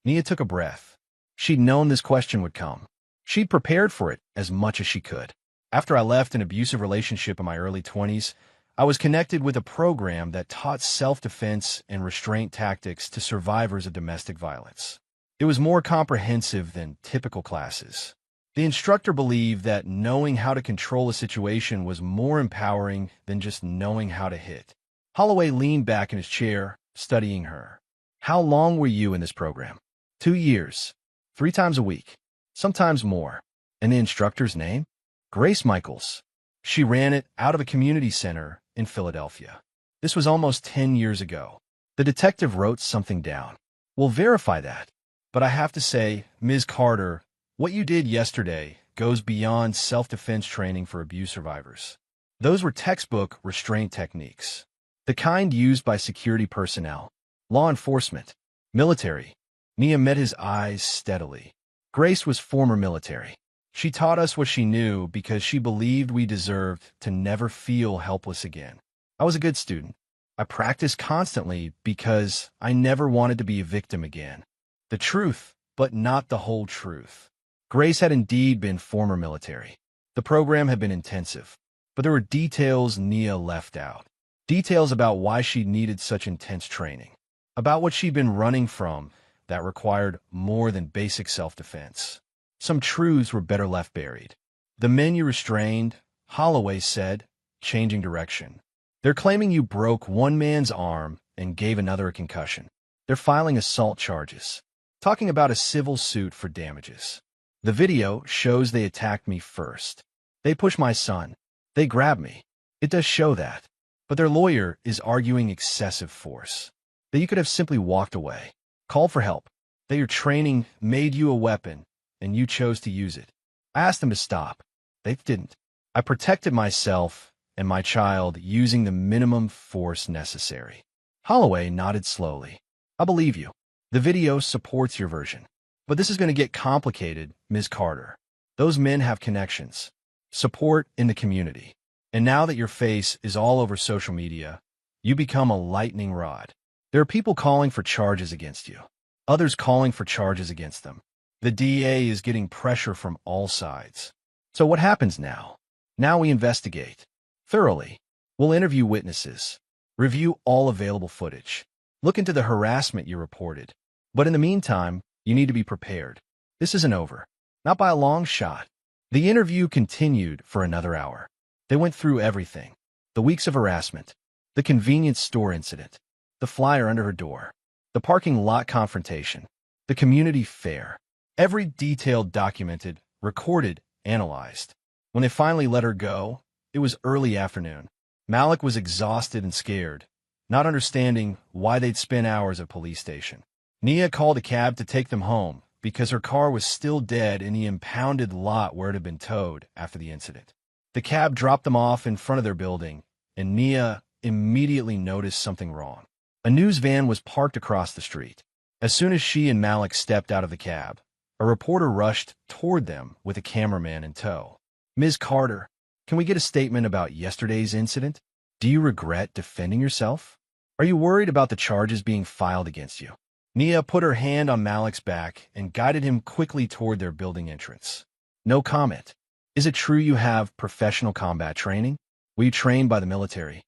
Nia took a breath. She'd known this question would come. She'd prepared for it as much as she could. After I left an abusive relationship in my early 20s, I was connected with a program that taught self-defense and restraint tactics to survivors of domestic violence. It was more comprehensive than typical classes. The instructor believed that knowing how to control a situation was more empowering than just knowing how to hit. Holloway leaned back in his chair, studying her. How long were you in this program? 2 years. 3 times a week. Sometimes more. And the instructor's name? Grace Michaels. She ran it out of a community center in Philadelphia. This was almost 10 years ago. The detective wrote something down. We'll verify that. But I have to say, Ms. Carter, what you did yesterday goes beyond self-defense training for abuse survivors. Those were textbook restraint techniques. The kind used by security personnel, law enforcement, military. Nia met his eyes steadily. Grace was former military. She taught us what she knew because she believed we deserved to never feel helpless again. I was a good student. I practiced constantly because I never wanted to be a victim again. The truth, but not the whole truth. Grace had indeed been former military. The program had been intensive, but there were details Nia left out. Details about why she needed such intense training. About what she'd been running from that required more than basic self-defense. Some truths were better left buried. The men you restrained, Holloway said, changing direction. They're claiming you broke one man's arm and gave another a concussion. They're filing assault charges, talking about a civil suit for damages. The video shows they attacked me first. They pushed my son. They grabbed me. It does show that. But their lawyer is arguing excessive force. That you could have simply walked away, called for help. That your training made you a weapon, and you chose to use it. I asked them to stop. They didn't. I protected myself and my child using the minimum force necessary. Holloway nodded slowly. I believe you. The video supports your version. But this is going to get complicated, Ms. Carter. Those men have connections, support in the community. And now that your face is all over social media, you become a lightning rod. There are people calling for charges against you. Others calling for charges against them. The DA is getting pressure from all sides. So what happens now? Now we investigate. Thoroughly. We'll interview witnesses. Review all available footage. Look into the harassment you reported. But in the meantime, you need to be prepared. This isn't over. Not by a long shot. The interview continued for another hour. They went through everything. The weeks of harassment. The convenience store incident. The flyer under her door. The parking lot confrontation. The community fair. Every detail documented, recorded, analyzed. When they finally let her go, it was early afternoon. Malik was exhausted and scared, not understanding why they'd spent hours at police station. Nia called a cab to take them home because her car was still dead in the impounded lot where it had been towed after the incident. The cab dropped them off in front of their building, and Nia immediately noticed something wrong. A news van was parked across the street. As soon as she and Malik stepped out of the cab, a reporter rushed toward them with a cameraman in tow. Ms. Carter, can we get a statement about yesterday's incident? Do you regret defending yourself? Are you worried about the charges being filed against you? Nia put her hand on Malik's back and guided him quickly toward their building entrance. No comment. Is it true you have professional combat training? Were you trained by the military?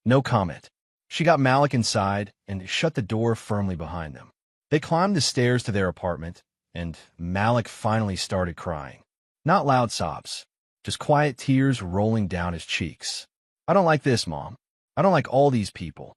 No comment. She got Malik inside and shut the door firmly behind them. They climbed the stairs to their apartment, and Malik finally started crying. Not loud sobs, just quiet tears rolling down his cheeks. I don't like this, Mom. I don't like all these people.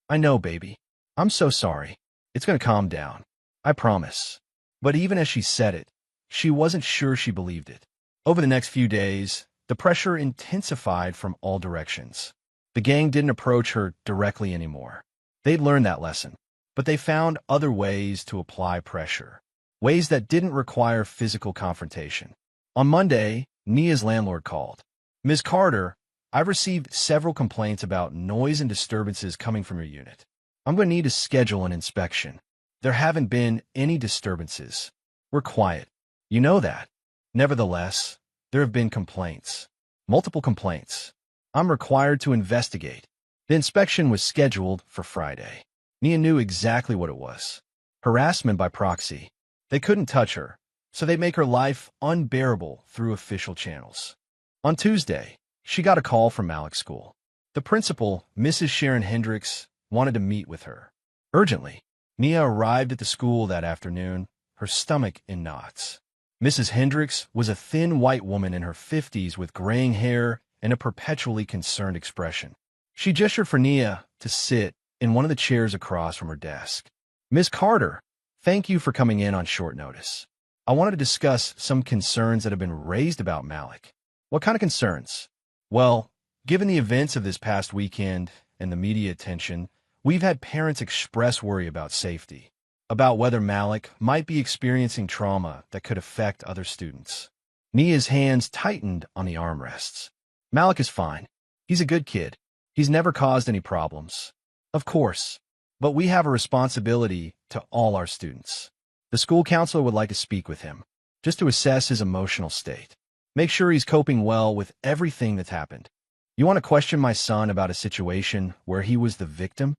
I know, baby. I'm so sorry. It's going to calm down. I promise. But even as she said it, she wasn't sure she believed it. Over the next few days, the pressure intensified from all directions. The gang didn't approach her directly anymore. They'd learned that lesson, but they found other ways to apply pressure, ways that didn't require physical confrontation. On Monday, Nia's landlord called. Ms. Carter, I've received several complaints about noise and disturbances coming from your unit. I'm going to need to schedule an inspection. There haven't been any disturbances. We're quiet. You know that. Nevertheless, there have been complaints. Multiple complaints. I'm required to investigate. The inspection was scheduled for Friday. Nia knew exactly what it was. Harassment by proxy. They couldn't touch her, so they'd make her life unbearable through official channels. On Tuesday, she got a call from Malik's school. The principal, Mrs. Sharon Hendricks, wanted to meet with her. Urgently, Nia arrived at the school that afternoon, her stomach in knots. Mrs. Hendricks was a thin white woman in her 50s with graying hair and a perpetually concerned expression. She gestured for Nia to sit in one of the chairs across from her desk. "Miss Carter, thank you for coming in on short notice. I wanted to discuss some concerns that have been raised about Malik." "What kind of concerns?" "Well, given the events of this past weekend and the media attention, we've had parents express worry about safety, about whether Malik might be experiencing trauma that could affect other students." Nia's hands tightened on the armrests. "Malik is fine. He's a good kid. He's never caused any problems." "Of course. But we have a responsibility to all our students. The school counselor would like to speak with him, just to assess his emotional state. Make sure he's coping well with everything that's happened." "You want to question my son about a situation where he was the victim?"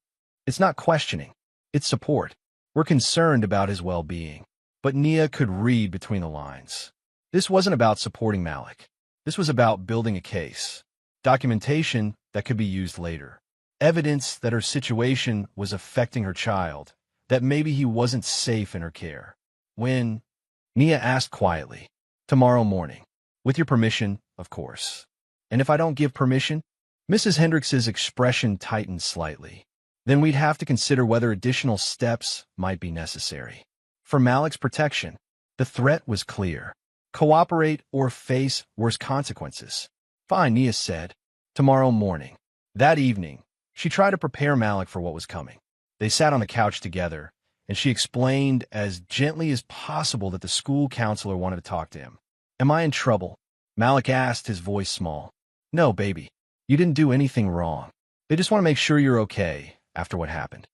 "It's not questioning. It's support. We're concerned about his well-being." But Nia could read between the lines. This wasn't about supporting Malik. This was about building a case. Documentation that could be used later. Evidence that her situation was affecting her child, that maybe he wasn't safe in her care. "When?" Nia asked quietly. "Tomorrow morning. With your permission, of course." "And if I don't give permission?" Mrs. Hendricks's expression tightened slightly. "Then we'd have to consider whether additional steps might be necessary. For Malik's protection." The threat was clear. Cooperate or face worse consequences. "Fine," Nia said. "Tomorrow morning." That evening, she tried to prepare Malik for what was coming. They sat on the couch together, and she explained as gently as possible that the school counselor wanted to talk to him. "Am I in trouble?" Malik asked, his voice small. "No, baby. You didn't do anything wrong. They just want to make sure you're okay after what happened."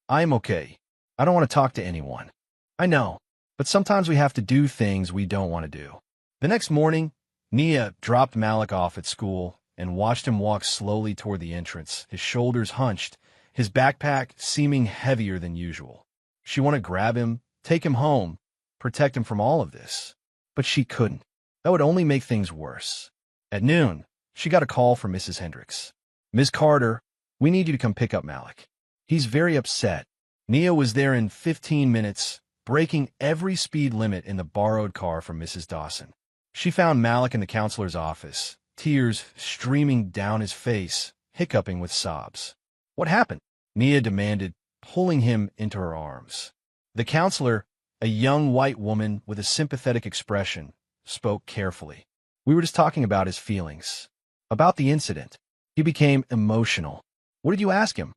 "I am okay. I don't want to talk to anyone." "I know, but sometimes we have to do things we don't want to do." The next morning, Nia dropped Malik off at school and watched him walk slowly toward the entrance, his shoulders hunched, his backpack seeming heavier than usual. She wanted to grab him, take him home, protect him from all of this. But she couldn't. That would only make things worse. At noon, she got a call from Mrs. Hendricks. "Miss Carter, we need you to come pick up Malik. He's very upset." Nia was there in 15 minutes, breaking every speed limit in the borrowed car from Mrs. Dawson. She found Malik in the counselor's office, tears streaming down his face, hiccuping with sobs. "What happened?" Nia demanded, pulling him into her arms. The counselor, a young white woman with a sympathetic expression, spoke carefully. "We were just talking about his feelings. About the incident." He became emotional. "What did you ask him?"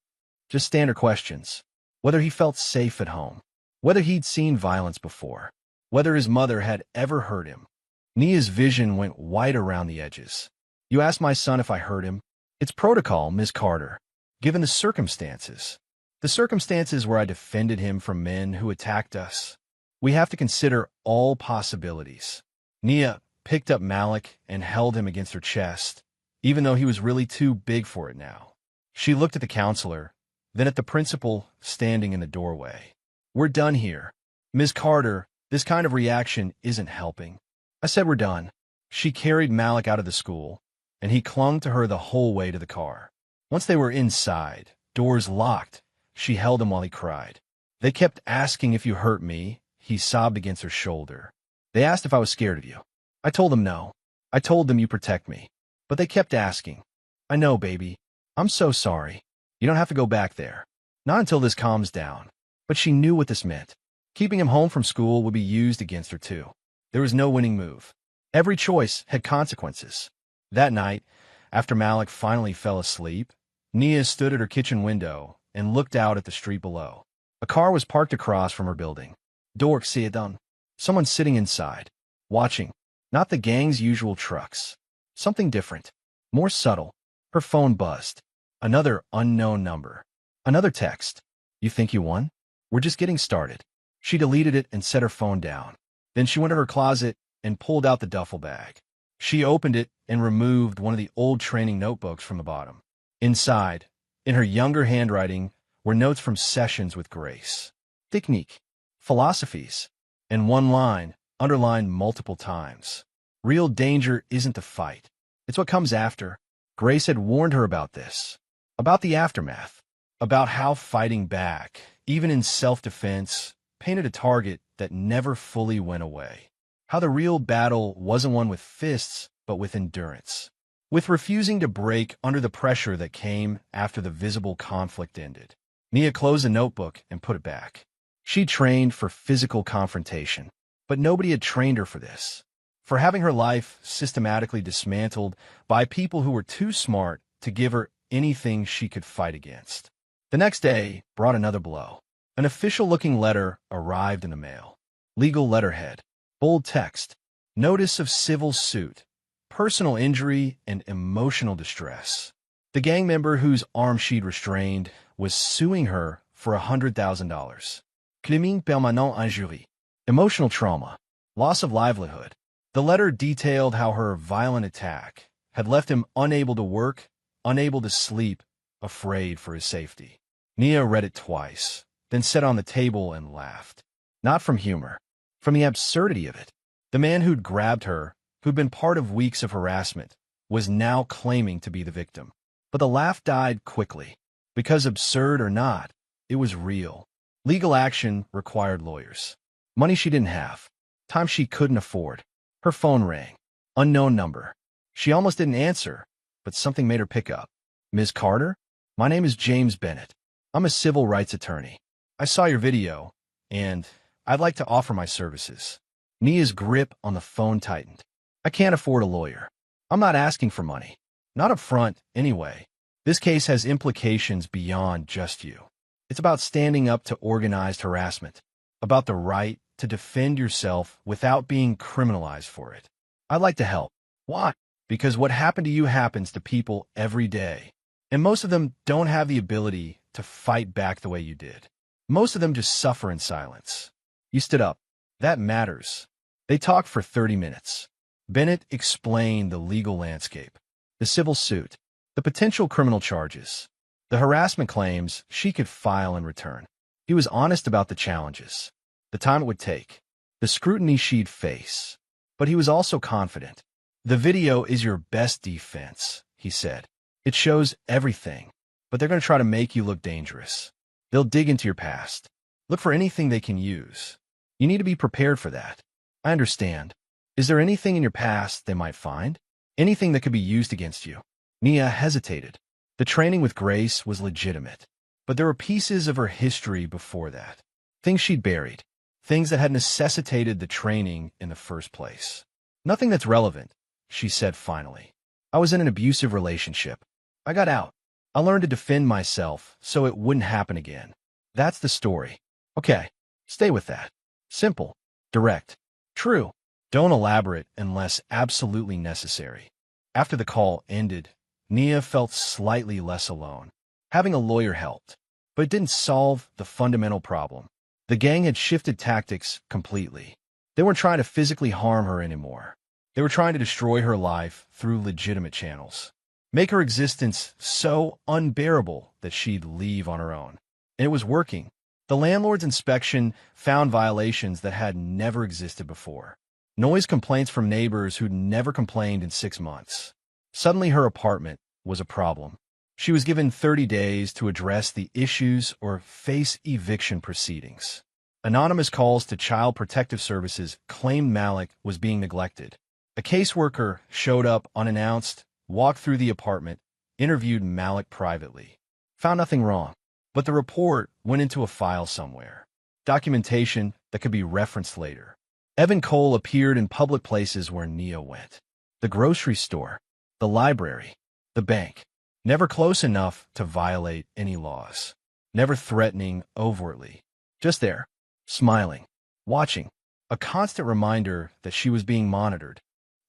"Just standard questions. Whether he felt safe at home. Whether he'd seen violence before. Whether his mother had ever hurt him." Nia's vision went white around the edges. "You asked my son if I hurt him? It's protocol, Miss Carter. Given the circumstances. The circumstances where I defended him from men who attacked us. We have to consider all possibilities." Nia picked up Malik and held him against her chest, even though he was really too big for it now. She looked at the counselor, then at the principal standing in the doorway. "We're done here. Miss Carter, this kind of reaction isn't helping." "I said we're done." She carried Malik out of the school, and he clung to her the whole way to the car. Once they were inside, doors locked, she held him while he cried. "They kept asking if you hurt me," he sobbed against her shoulder. "They asked if I was scared of you. I told them no. I told them you protect me. But they kept asking." "I know, baby. I'm so sorry. You don't have to go back there. Not until this calms down." But she knew what this meant. Keeping him home from school would be used against her too. There was no winning move. Every choice had consequences. That night, after Malik finally fell asleep, Nia stood at her kitchen window and looked out at the street below. A car was parked across from her building. Dork done. Someone sitting inside, watching. Not the gang's usual trucks. Something different. More subtle. Her phone buzzed. Another unknown number. Another text. You think you won? We're just getting started. She deleted it and set her phone down. Then she went to her closet and pulled out the duffel bag. She opened it and removed one of the old training notebooks from the bottom. Inside, in her younger handwriting, were notes from sessions with Grace. Technique, philosophies, and one line, underlined multiple times. Real danger isn't the fight. It's what comes after. Grace had warned her about this, about the aftermath, about how fighting back, even in self-defense, painted a target that never fully went away. How the real battle wasn't won with fists, but with endurance. With refusing to break under the pressure that came after the visible conflict ended. Nia closed the notebook and put it back. She trained for physical confrontation, but nobody had trained her for this. For having her life systematically dismantled by people who were too smart to give her anything she could fight against. The next day brought another blow. An official-looking letter arrived in the mail. Legal letterhead. Bold text. Notice of civil suit. Personal injury and emotional distress. The gang member whose arm she'd restrained was suing her for $100,000. Crime permanent injury. Emotional trauma. Loss of livelihood. The letter detailed how her violent attack had left him unable to work, unable to sleep, afraid for his safety. Nia read it twice, then set on the table and laughed. Not from humor, from the absurdity of it. The man who'd grabbed her, who'd been part of weeks of harassment, was now claiming to be the victim. But the laugh died quickly. Because absurd or not, it was real. Legal action required lawyers. Money she didn't have. Time she couldn't afford. Her phone rang. Unknown number. She almost didn't answer, but something made her pick up. Ms. Carter? My name is James Bennett. I'm a civil rights attorney. I saw your video, and I'd like to offer my services. Nia's grip on the phone tightened. I can't afford a lawyer. I'm not asking for money. Not up front, anyway. This case has implications beyond just you. It's about standing up to organized harassment, about the right to defend yourself without being criminalized for it. I'd like to help. Why? Because what happened to you happens to people every day, and most of them don't have the ability to fight back the way you did. Most of them just suffer in silence. You stood up. That matters. They talked for 30 minutes. Bennett explained the legal landscape, the civil suit, the potential criminal charges, the harassment claims she could file and return. He was honest about the challenges, the time it would take, the scrutiny she'd face. But he was also confident. The video is your best defense, he said. It shows everything, but they're going to try to make you look dangerous. They'll dig into your past. Look for anything they can use. You need to be prepared for that. I understand. Is there anything in your past they might find? Anything that could be used against you? Nia hesitated. The training with Grace was legitimate, but there were pieces of her history before that. Things she'd buried. Things that had necessitated the training in the first place. Nothing that's relevant, she said finally. I was in an abusive relationship. I got out. I learned to defend myself so it wouldn't happen again. That's the story. Okay, stay with that. Simple, direct, true. Don't elaborate unless absolutely necessary. After the call ended, Nia felt slightly less alone. Having a lawyer helped, but it didn't solve the fundamental problem. The gang had shifted tactics completely. They weren't trying to physically harm her anymore. They were trying to destroy her life through legitimate channels. Make her existence so unbearable that she'd leave on her own. And it was working. The landlord's inspection found violations that had never existed before. Noise complaints from neighbors who'd never complained in 6 months. Suddenly her apartment was a problem. She was given 30 days to address the issues or face eviction proceedings. Anonymous calls to Child Protective Services claimed Malik was being neglected. A caseworker showed up unannounced, walked through the apartment, interviewed Malik privately. Found nothing wrong, but the report went into a file somewhere. Documentation that could be referenced later. Evan Cole appeared in public places where Nia went. The grocery store, the library, the bank. Never close enough to violate any laws. Never threatening overtly. Just there, smiling, watching. A constant reminder that she was being monitored.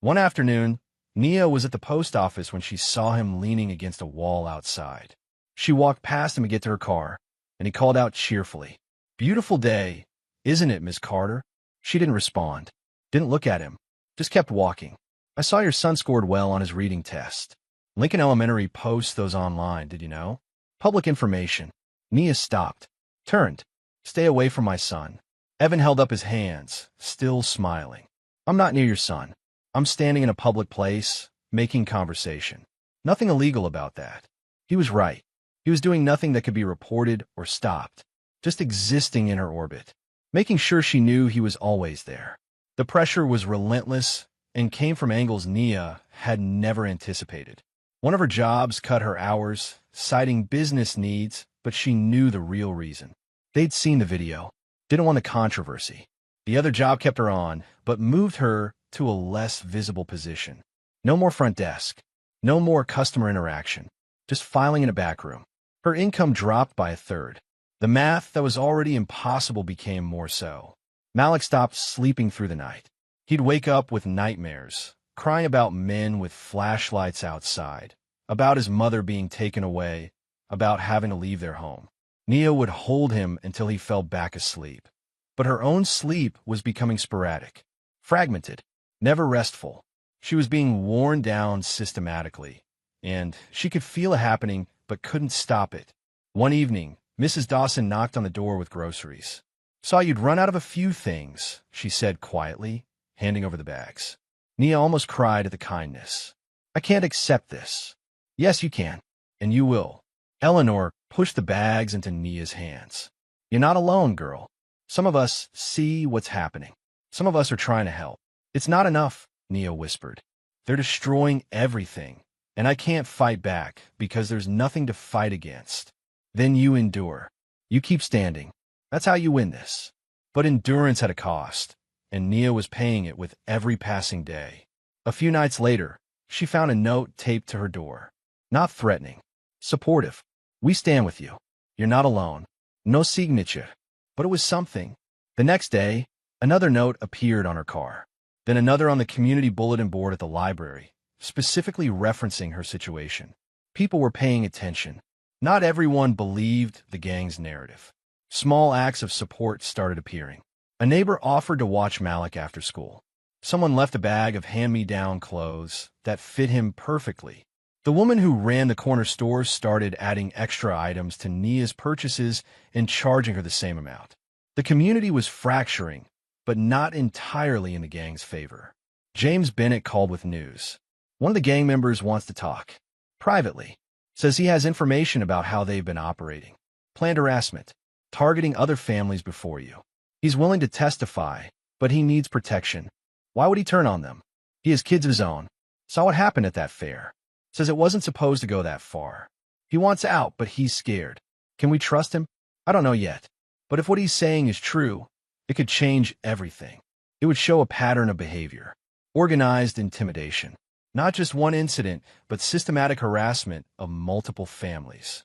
One afternoon, Nia was at the post office when she saw him leaning against a wall outside. She walked past him to get to her car, and he called out cheerfully, "Beautiful day, isn't it, Miss Carter?" She didn't respond, didn't look at him, just kept walking. "I saw your son scored well on his reading test. Lincoln Elementary posts those online, did you know? Public information." Nia stopped, turned. "Stay away from my son." Evan held up his hands, still smiling. "I'm not near your son. I'm standing in a public place, making conversation. Nothing illegal about that." He was right. He was doing nothing that could be reported or stopped, just existing in her orbit, making sure she knew he was always there. The pressure was relentless and came from angles Nia had never anticipated. One of her jobs cut her hours, citing business needs, but she knew the real reason. They'd seen the video, didn't want the controversy. The other job kept her on, but moved her to a less visible position. No more front desk, no more customer interaction, just filing in a back room. Her income dropped by a third. The math that was already impossible became more so. Malik stopped sleeping through the night. He'd wake up with nightmares, crying about men with flashlights outside, about his mother being taken away, about having to leave their home. Nia would hold him until he fell back asleep. But her own sleep was becoming sporadic, fragmented, never restful. She was being worn down systematically, and she could feel it happening but couldn't stop it. One evening, Mrs. Dawson knocked on the door with groceries. "Saw you'd run out of a few things," she said quietly, handing over the bags. Nia almost cried at the kindness. "I can't accept this." "Yes, you can, and you will." Eleanor pushed the bags into Nia's hands. "You're not alone, girl. Some of us see what's happening. Some of us are trying to help." "It's not enough," Nia whispered. "They're destroying everything, and I can't fight back because there's nothing to fight against." "Then you endure. You keep standing. That's how you win this." But endurance had a cost, and Nia was paying it with every passing day. A few nights later, she found a note taped to her door. Not threatening, supportive. "We stand with you. You're not alone." No signature, but it was something. The next day, another note appeared on her car. Then another on the community bulletin board at the library, specifically referencing her situation. People were paying attention. Not everyone believed the gang's narrative. Small acts of support started appearing. A neighbor offered to watch Malik after school. Someone left a bag of hand-me-down clothes that fit him perfectly. The woman who ran the corner store started adding extra items to Nia's purchases and charging her the same amount. The community was fracturing, but not entirely in the gang's favor. James Bennett called with news. One of the gang members wants to talk. Privately. Says he has information about how they've been operating. Planned harassment. Targeting other families before you. He's willing to testify, but he needs protection. Why would he turn on them? He has kids of his own. Saw what happened at that fair. Says it wasn't supposed to go that far. He wants out, but he's scared. Can we trust him? I don't know yet. But if what he's saying is true, it could change everything. It would show a pattern of behavior. Organized intimidation. Not just one incident, but systematic harassment of multiple families.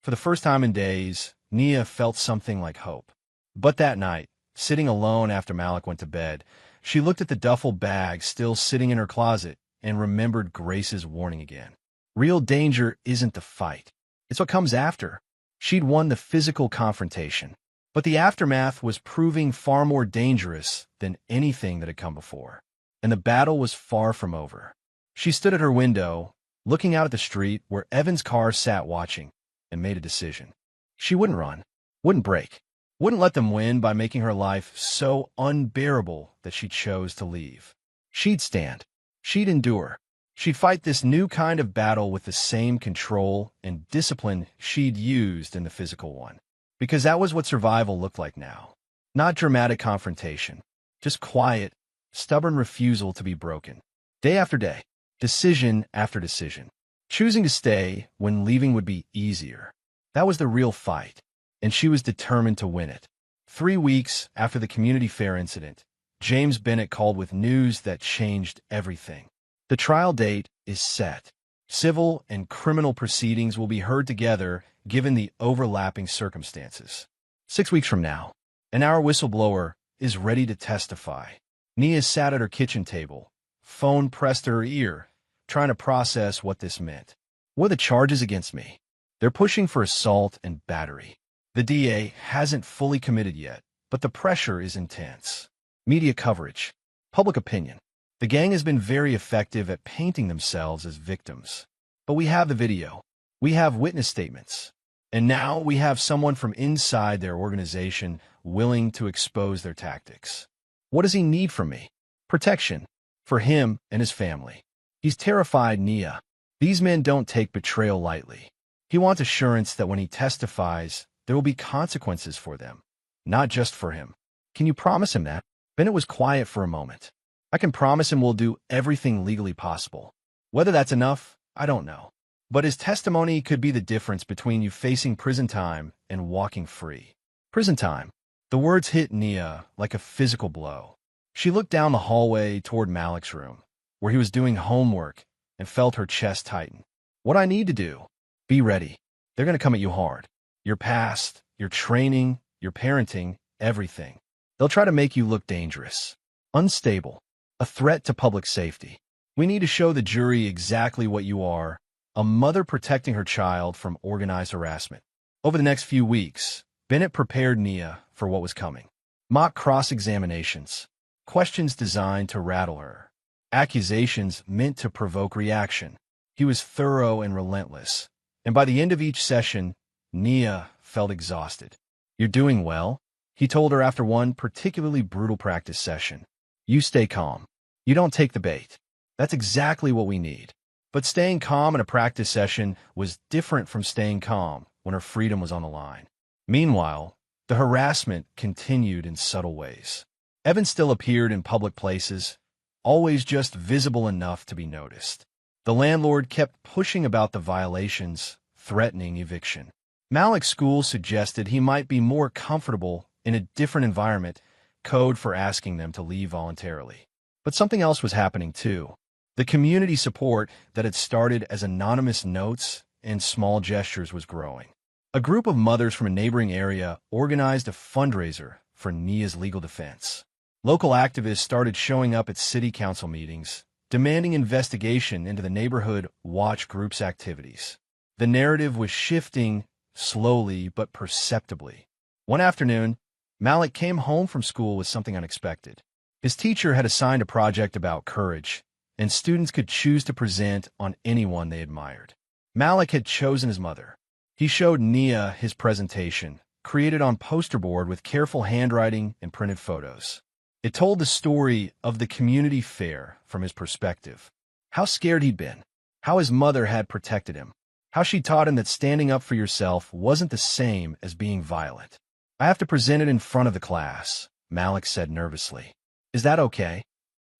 For the first time in days, Nia felt something like hope. But that night, sitting alone after Malik went to bed, she looked at the duffel bag still sitting in her closet and remembered Grace's warning again. Real danger isn't the fight. It's what comes after. She'd won the physical confrontation, but the aftermath was proving far more dangerous than anything that had come before. And the battle was far from over. She stood at her window, looking out at the street where Evan's car sat watching, and made a decision. She wouldn't run, wouldn't break, wouldn't let them win by making her life so unbearable that she chose to leave. She'd stand. She'd endure. She'd fight this new kind of battle with the same control and discipline she'd used in the physical one. Because that was what survival looked like now. Not dramatic confrontation, just quiet, stubborn refusal to be broken. Day after day, decision after decision. Choosing to stay when leaving would be easier. That was the real fight, and she was determined to win it. 3 weeks after the community fair incident, James Bennett called with news that changed everything. The trial date is set. Civil and criminal proceedings will be heard together given the overlapping circumstances. 6 weeks from now, and our whistleblower is ready to testify. Nia sat at her kitchen table, phone pressed to her ear, trying to process what this meant. What are the charges against me? They're pushing for assault and battery. The DA hasn't fully committed yet, but the pressure is intense. Media coverage. Public opinion. The gang has been very effective at painting themselves as victims. But we have the video. We have witness statements. And now we have someone from inside their organization willing to expose their tactics. What does he need from me? Protection. For him and his family. He's terrified Nia. These men don't take betrayal lightly. He wants assurance that when he testifies, there will be consequences for them. Not just for him. Can you promise him that? Bennett was quiet for a moment. I can promise him we'll do everything legally possible. Whether that's enough, I don't know. But his testimony could be the difference between you facing prison time and walking free. Prison time. The words hit Nia like a physical blow. She looked down the hallway toward Malik's room, where he was doing homework, and felt her chest tighten. What I need to do? Be ready. They're going to come at you hard. Your past, your training, your parenting, everything. They'll try to make you look dangerous, unstable, a threat to public safety. We need to show the jury exactly what you are, a mother protecting her child from organized harassment. Over the next few weeks, Bennett prepared Nia for what was coming. Mock cross-examinations, questions designed to rattle her, accusations meant to provoke reaction. He was thorough and relentless, and by the end of each session, Nia felt exhausted. You're doing well, he told her after one particularly brutal practice session. You stay calm. You don't take the bait. That's exactly what we need. But staying calm in a practice session was different from staying calm when her freedom was on the line. Meanwhile, the harassment continued in subtle ways. Evan still appeared in public places, always just visible enough to be noticed. The landlord kept pushing about the violations, threatening eviction. Malik's school suggested he might be more comfortable in a different environment, code for asking them to leave voluntarily. But something else was happening too. The community support that had started as anonymous notes and small gestures was growing. A group of mothers from a neighboring area organized a fundraiser for Nia's legal defense. Local activists started showing up at city council meetings, demanding investigation into the neighborhood watch group's activities. The narrative was shifting slowly but perceptibly. One afternoon, Malik came home from school with something unexpected. His teacher had assigned a project about courage, and students could choose to present on anyone they admired. Malik had chosen his mother. He showed Nia his presentation, created on poster board with careful handwriting and printed photos. It told the story of the community fair from his perspective. How scared he'd been, how his mother had protected him, how she taught him that standing up for yourself wasn't the same as being violent. I have to present it in front of the class, Malik said nervously. Is that okay?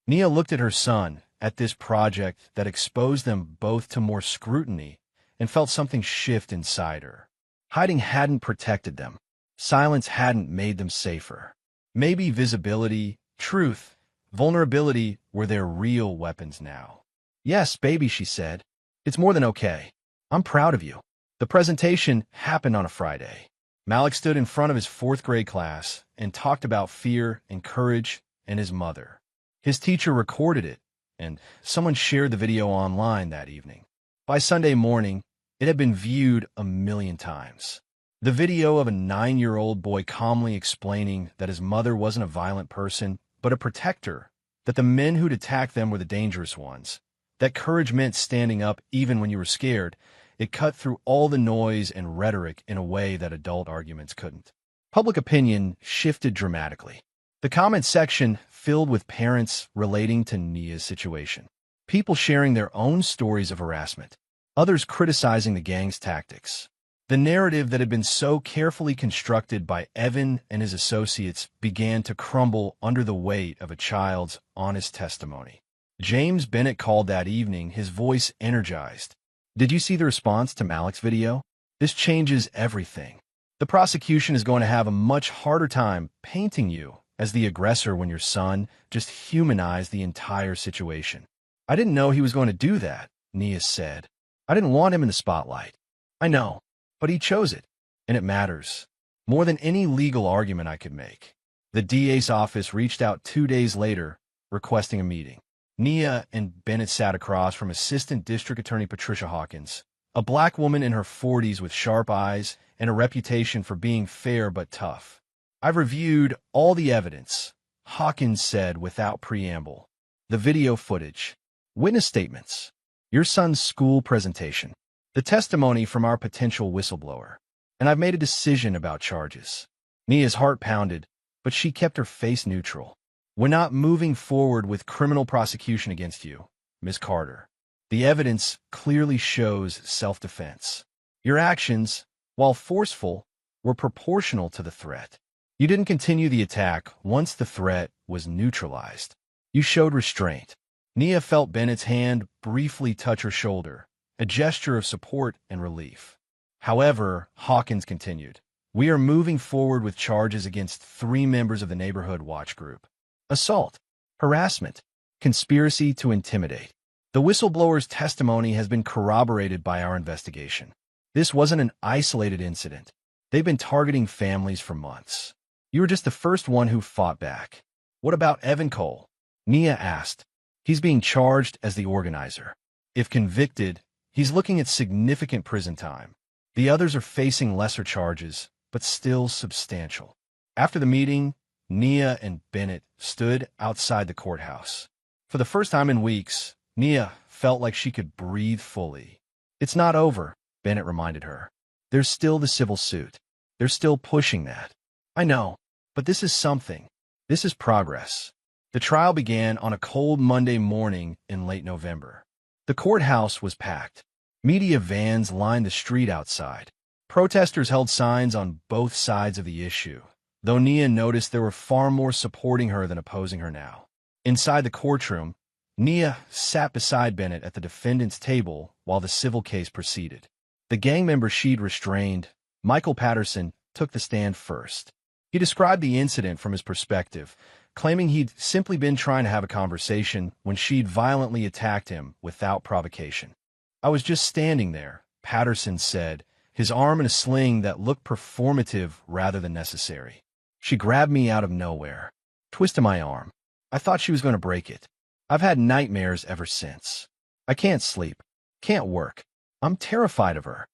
Nia looked at her son, at this project that exposed them both to more scrutiny, and felt something shift inside her. Hiding hadn't protected them. Silence hadn't made them safer. Maybe visibility, truth, vulnerability were their real weapons now. Yes, baby, she said. It's more than okay. I'm proud of you. The presentation happened on a Friday. Malik stood in front of his fourth grade class and talked about fear and courage and his mother. His teacher recorded it, and someone shared the video online that evening. By Sunday morning, it had been viewed 1,000,000 times. The video of a 9-year-old boy calmly explaining that his mother wasn't a violent person, but a protector, that the men who'd attacked them were the dangerous ones, that courage meant standing up even when you were scared. It cut through all the noise and rhetoric in a way that adult arguments couldn't. Public opinion shifted dramatically. The comment section filled with parents relating to Nia's situation. People sharing their own stories of harassment. Others criticizing the gang's tactics. The narrative that had been so carefully constructed by Evan and his associates began to crumble under the weight of a child's honest testimony. James Bennett called that evening, his voice energized. Did you see the response to Malik's video? This changes everything. The prosecution is going to have a much harder time painting you as the aggressor when your son just humanized the entire situation. I didn't know he was going to do that, Nia said. I didn't want him in the spotlight. I know, but he chose it, and it matters. More than any legal argument I could make. The DA's office reached out 2 days later, requesting a meeting. Nia and Bennett sat across from Assistant District Attorney Patricia Hawkins, a black woman in her 40s with sharp eyes and a reputation for being fair but tough. "I've reviewed all the evidence," Hawkins said without preamble. "The video footage, witness statements, your son's school presentation, the testimony from our potential whistleblower, and I've made a decision about charges." Nia's heart pounded, but she kept her face neutral. "We're not moving forward with criminal prosecution against you, Ms. Carter. The evidence clearly shows self-defense. Your actions, while forceful, were proportional to the threat. You didn't continue the attack once the threat was neutralized. You showed restraint." Nia felt Bennett's hand briefly touch her shoulder, a gesture of support and relief. "However," Hawkins continued, "we are moving forward with charges against 3 members of the Neighborhood Watch Group: assault, harassment, conspiracy to intimidate. The whistleblower's testimony has been corroborated by our investigation. This wasn't an isolated incident. They've been targeting families for months. You were just the first one who fought back." "What about Evan Cole?" Nia asked. "He's being charged as the organizer. If convicted, he's looking at significant prison time. The others are facing lesser charges, but still substantial." After the meeting, Nia and Bennett stood outside the courthouse. For the first time in weeks, Nia felt like she could breathe fully. "It's not over," Bennett reminded her. "There's still the civil suit. They're still pushing that." "I know, but this is something. This is progress." The trial began on a cold Monday morning in late November. The courthouse was packed. Media vans lined the street outside. Protesters held signs on both sides of the issue, though Nia noticed there were far more supporting her than opposing her now. Inside the courtroom, Nia sat beside Bennett at the defendant's table while the civil case proceeded. The gang member she'd restrained, Michael Patterson, took the stand first. He described the incident from his perspective, claiming he'd simply been trying to have a conversation when she'd violently attacked him without provocation. "I was just standing there," Patterson said, his arm in a sling that looked performative rather than necessary. "She grabbed me out of nowhere, twisted my arm. I thought she was going to break it. I've had nightmares ever since. I can't sleep, can't work. I'm terrified of her."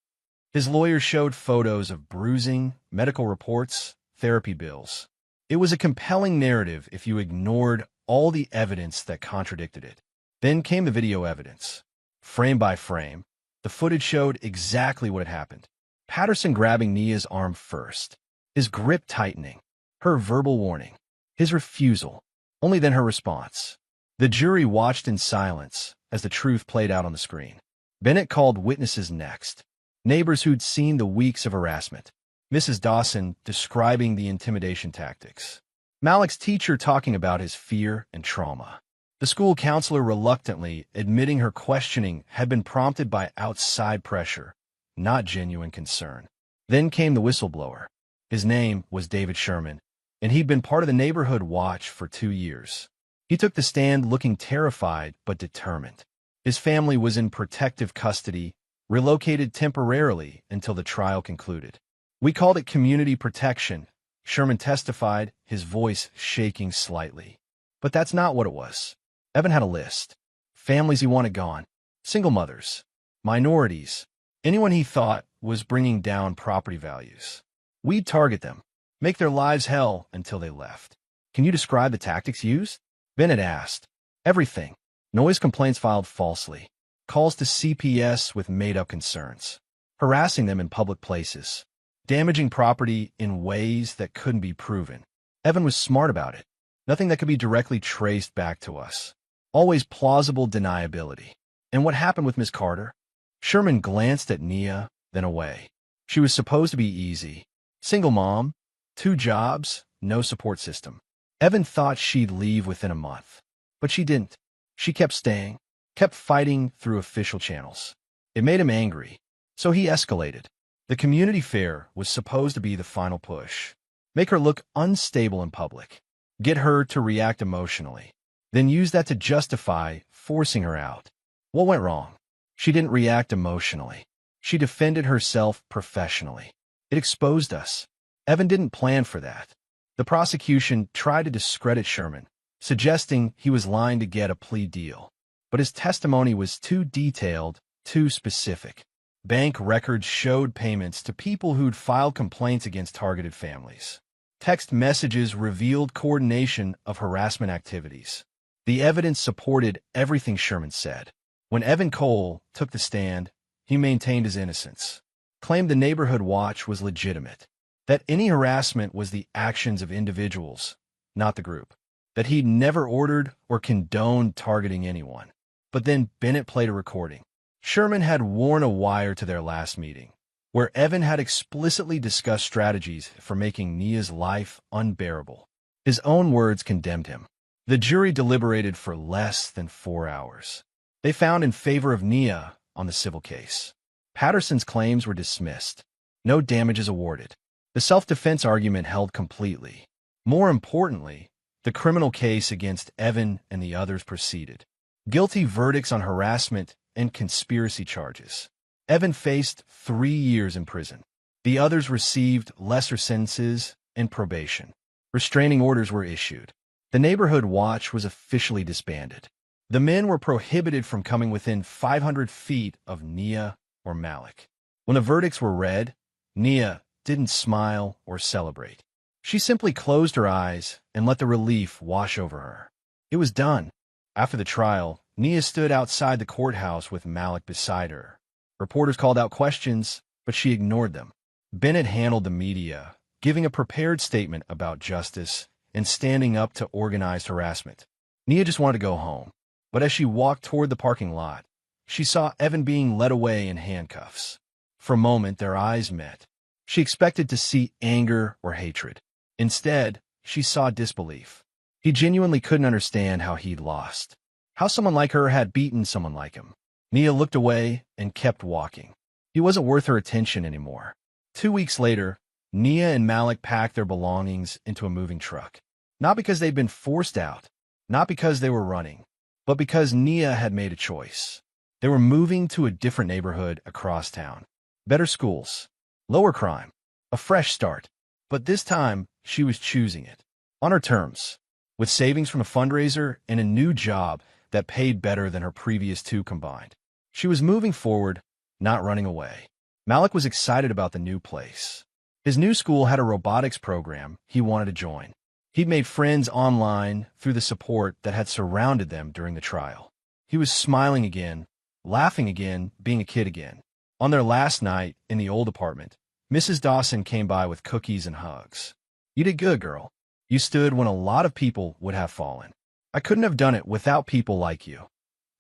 His lawyer showed photos of bruising, medical reports, therapy bills. It was a compelling narrative if you ignored all the evidence that contradicted it. Then came the video evidence. Frame by frame, the footage showed exactly what had happened. Patterson grabbing Nia's arm first, his grip tightening, her verbal warning, his refusal, only then her response. The jury watched in silence as the truth played out on the screen. Bennett called witnesses next, neighbors who'd seen the weeks of harassment. Mrs. Dawson describing the intimidation tactics. Malik's teacher talking about his fear and trauma. The school counselor reluctantly admitting her questioning had been prompted by outside pressure, not genuine concern. Then came the whistleblower. His name was David Sherman, and he'd been part of the neighborhood watch for 2 years. He took the stand looking terrified but determined. His family was in protective custody, relocated temporarily until the trial concluded. "We called it community protection," Sherman testified, his voice shaking slightly. But that's not what it was. Evan had a list. Families he wanted gone. Single mothers. Minorities. Anyone he thought was bringing down property values. We'd target them. Make their lives hell until they left. "Can you describe the tactics used?" Bennett asked. "Everything. Noise complaints filed falsely. Calls to CPS with made-up concerns. Harassing them in public places. Damaging property in ways that couldn't be proven. Evan was smart about it. Nothing that could be directly traced back to us. Always plausible deniability." "And what happened with Miss Carter?" Sherman glanced at Nia, then away. "She was supposed to be easy. Single mom, 2 jobs, no support system. Evan thought she'd leave within a month. But she didn't. She kept staying, kept fighting through official channels. It made him angry, so he escalated. The community fair was supposed to be the final push. Make her look unstable in public. Get her to react emotionally. Then use that to justify forcing her out. What went wrong? She didn't react emotionally. She defended herself professionally. It exposed us. Evan didn't plan for that. The prosecution tried to discredit Sherman, suggesting he was lying to get a plea deal. But his testimony was too detailed, too specific. Bank records showed payments to people who'd filed complaints against targeted families. Text messages revealed coordination of harassment activities. The evidence supported everything Sherman said. When Evan Cole took the stand, he maintained his innocence, claimed the neighborhood watch was legitimate, that any harassment was the actions of individuals, not the group, that he'd never ordered or condoned targeting anyone. But then Bennett played a recording. Sherman had worn a wire to their last meeting, where Evan had explicitly discussed strategies for making Nia's life unbearable. His own words condemned him. The jury deliberated for less than 4 hours. They found in favor of Nia on the civil case. Patterson's claims were dismissed. No damages awarded. The self-defense argument held completely. More importantly, the criminal case against Evan and the others proceeded. Guilty verdicts on harassment and conspiracy charges. Evan faced 3 years in prison. The others received lesser sentences and probation. Restraining orders were issued. The neighborhood watch was officially disbanded. The men were prohibited from coming within 500 feet of Nia or Malik. When the verdicts were read, Nia didn't smile or celebrate. She simply closed her eyes and let the relief wash over her. It was done. After the trial, Nia stood outside the courthouse with Malik beside her. Reporters called out questions, but she ignored them. Bennett handled the media, giving a prepared statement about justice and standing up to organized harassment. Nia just wanted to go home, but as she walked toward the parking lot, she saw Evan being led away in handcuffs. For a moment, their eyes met. She expected to see anger or hatred. Instead, she saw disbelief. He genuinely couldn't understand how he'd lost, how someone like her had beaten someone like him. Nia looked away and kept walking. He wasn't worth her attention anymore. 2 weeks later, Nia and Malik packed their belongings into a moving truck. Not because they'd been forced out, not because they were running, but because Nia had made a choice. They were moving to a different neighborhood across town. Better schools, lower crime, a fresh start. But this time, she was choosing it. On her terms, with savings from a fundraiser and a new job that paid better than her previous 2 combined. She was moving forward, not running away. Malik was excited about the new place. His new school had a robotics program he wanted to join. He'd made friends online through the support that had surrounded them during the trial. He was smiling again, laughing again, being a kid again. On their last night in the old apartment, Mrs. Dawson came by with cookies and hugs. "You did good, girl. You stood when a lot of people would have fallen. I couldn't have done it without people like you,"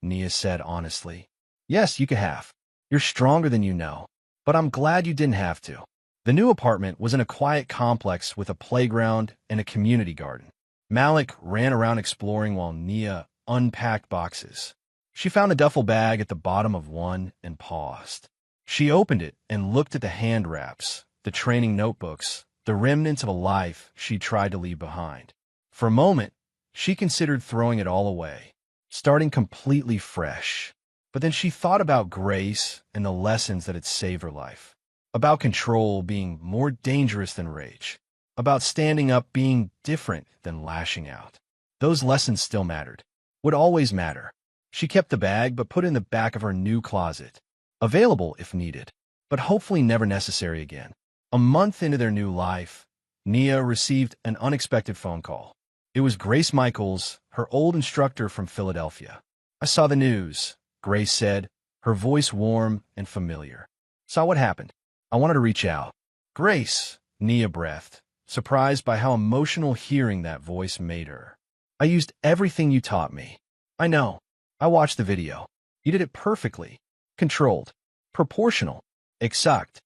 Nia said honestly. "Yes, you could have. You're stronger than you know. But I'm glad you didn't have to." The new apartment was in a quiet complex with a playground and a community garden. Malik ran around exploring while Nia unpacked boxes. She found a duffel bag at the bottom of one and paused. She opened it and looked at the hand wraps, the training notebooks, the remnants of a life she tried to leave behind. For a moment, she considered throwing it all away, starting completely fresh. But then she thought about grace and the lessons that had saved her life, about control being more dangerous than rage, about standing up being different than lashing out. Those lessons still mattered, would always matter. She kept the bag but put it in the back of her new closet, available if needed, but hopefully never necessary again. A month into their new life, Nia received an unexpected phone call. It was Grace Michaels, her old instructor from Philadelphia. "I saw the news," Grace said, her voice warm and familiar. "Saw what happened. I wanted to reach out." "Grace," Nia breathed, surprised by how emotional hearing that voice made her. "I used everything you taught me." "I know. I watched the video. You did it perfectly. Controlled. Proportional. Exact.